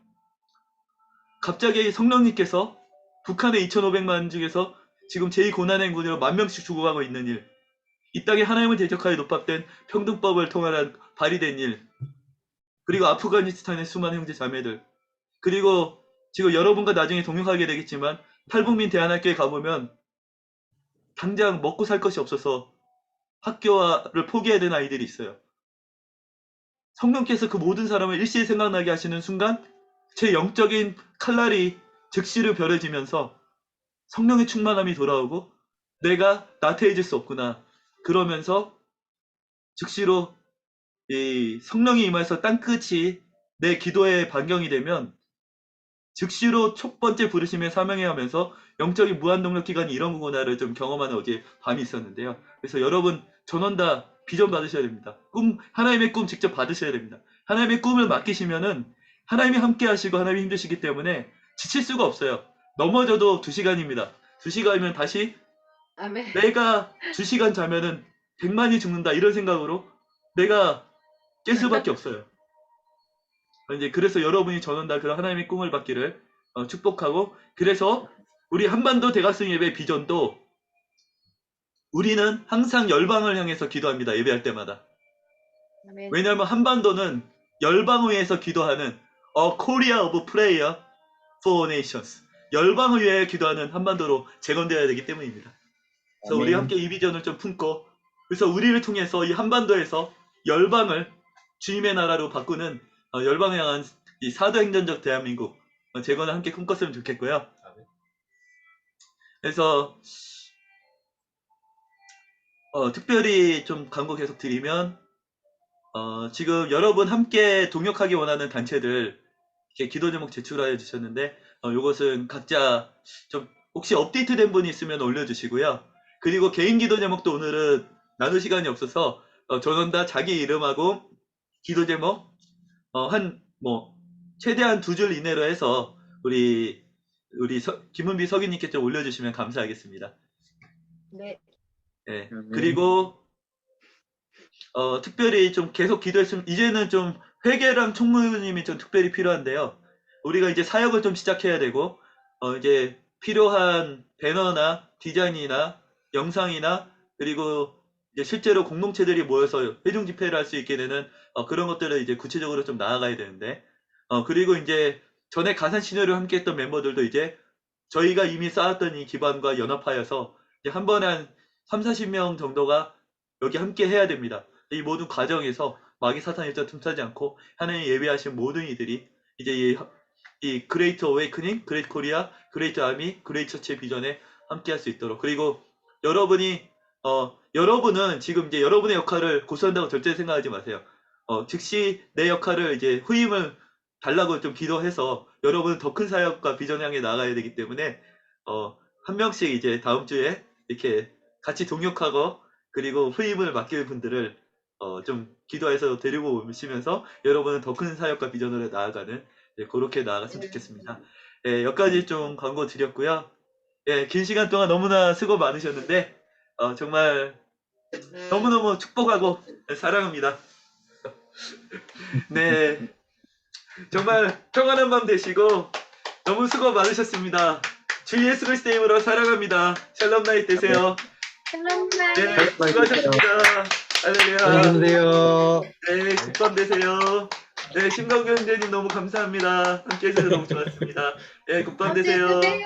갑자기 성령님께서 북한의 2,500만 중에서 지금 제2고난행군으로 10,000명씩 죽어가고 있는 일, 이 땅에 하나님을 대적하여 높합된 평등법을 통한 발휘된 일, 그리고 아프가니스탄의 수많은 형제 자매들, 그리고 지금 여러분과 나중에 동역하게 되겠지만 탈북민 대안학교에 가보면 당장 먹고 살 것이 없어서 학교를 포기해야 되는 아이들이 있어요. 성령께서 그 모든 사람을 일시에 생각나게 하시는 순간 제 영적인 칼날이 즉시로 벼려지면서 성령의 충만함이 돌아오고 내가 나태해질 수 없구나. 그러면서 즉시로 이 성령이 임해서 땅끝이 내 기도의 반경이 되면 즉시로 첫 번째 부르심에 사명해하면서 영적인 무한동력 기간이 이런 거구나를 좀 경험하는 어제 밤이 있었는데요. 그래서 여러분 전원 다 비전 받으셔야 됩니다. 하나님의 꿈 직접 받으셔야 됩니다. 하나님의 꿈을 맡기시면은 하나님이 함께 하시고 하나님이 힘드시기 때문에 지칠 수가 없어요. 넘어져도 2시간입니다. 2시간이면 다시 아멘. 내가 2시간 자면은 100만이 죽는다 이런 생각으로 내가 깰 수밖에 없어요. 이제 그래서 여러분이 전원 다 그런 하나님의 꿈을 받기를 축복하고, 그래서 우리 한반도 대각성 예배 비전도 우리는 항상 열방을 향해서 기도합니다. 예배할 때마다. 아멘. 왜냐하면 한반도는 열방을 위해서 기도하는 Korea of Prayer for Nations, 열방을 위해 기도하는 한반도로 재건되어야 되기 때문입니다. 그래서 우리 함께 이 비전을 좀 품고, 그래서 우리를 통해서 이 한반도에서 열방을 주님의 나라로 바꾸는 열방을 향한 이 사도행전적 대한민국 재건을 함께 꿈꿨으면 좋겠고요. 그래서 특별히 좀 광고 계속 드리면, 지금 여러분 함께 동역하기 원하는 단체들 이렇게 기도 제목 제출하여 주셨는데, 요것은 각자 좀 혹시 업데이트된 분이 있으면 올려주시고요. 그리고 개인 기도 제목도 오늘은 나눌 시간이 없어서 전원 다 자기 이름하고 기도 제목 최대한 2줄 이내로 해서 우리 김은비 서기님께 좀 올려주시면 감사하겠습니다. 네. 네. 그리고 특별히 좀 계속 기도했으면, 이제는 좀 회계랑 총무님이 좀 특별히 필요한데요. 우리가 이제 사역을 좀 시작해야 되고, 이제 필요한 배너나 디자인이나 영상이나, 그리고 이제 실제로 공동체들이 모여서 회중 집회를 할 수 있게 되는 그런 것들을 이제 구체적으로 좀 나아가야 되는데, 그리고 이제 전에 가산 신호를 함께 했던 멤버들도 이제 저희가 이미 쌓았던 이 기반과 연합하여서 이제 한 번에 한 30-40명 정도가 여기 함께 해야 됩니다. 이 모든 과정에서 마귀 사탄 일자 틈타지 않고 하나님 예배하신 모든 이들이 이제 이 그레이트 어웨이크닝, 그레이트 코리아, 그레이트 아미, 그레이트 처치의 비전에 함께 할 수 있도록, 그리고 여러분은 지금 이제 여러분의 역할을 고수한다고 절대 생각하지 마세요. 즉시 내 역할을 이제 후임을 달라고 좀 기도해서 여러분은 더 큰 사역과 비전 향해 나가야 되기 때문에 한 명씩 이제 다음 주에 이렇게 같이 동역하고, 그리고 후임을 맡길 분들을 좀 기도해서 데리고 오시면서 여러분은 더 큰 사역과 비전으로 나아가는, 그렇게 나아갔으면 좋겠습니다. 여기까지 좀 광고 드렸고요. 긴 시간 동안 너무나 수고 많으셨는데 정말 너무너무 축복하고 사랑합니다. 네, 정말 평안한 밤 되시고 너무 수고 많으셨습니다. 주 예수 그리스도의 이름으로 사랑합니다. 샬롬 나잇 되세요. 네, 수고하셨습니다. 할렐루야. 안녕하세요. 네, 굿밤 되세요. 네, 심동규 형제님 너무 감사합니다. 함께 해주셔서 너무 좋았습니다. 네, 굿밤 되세요. 네.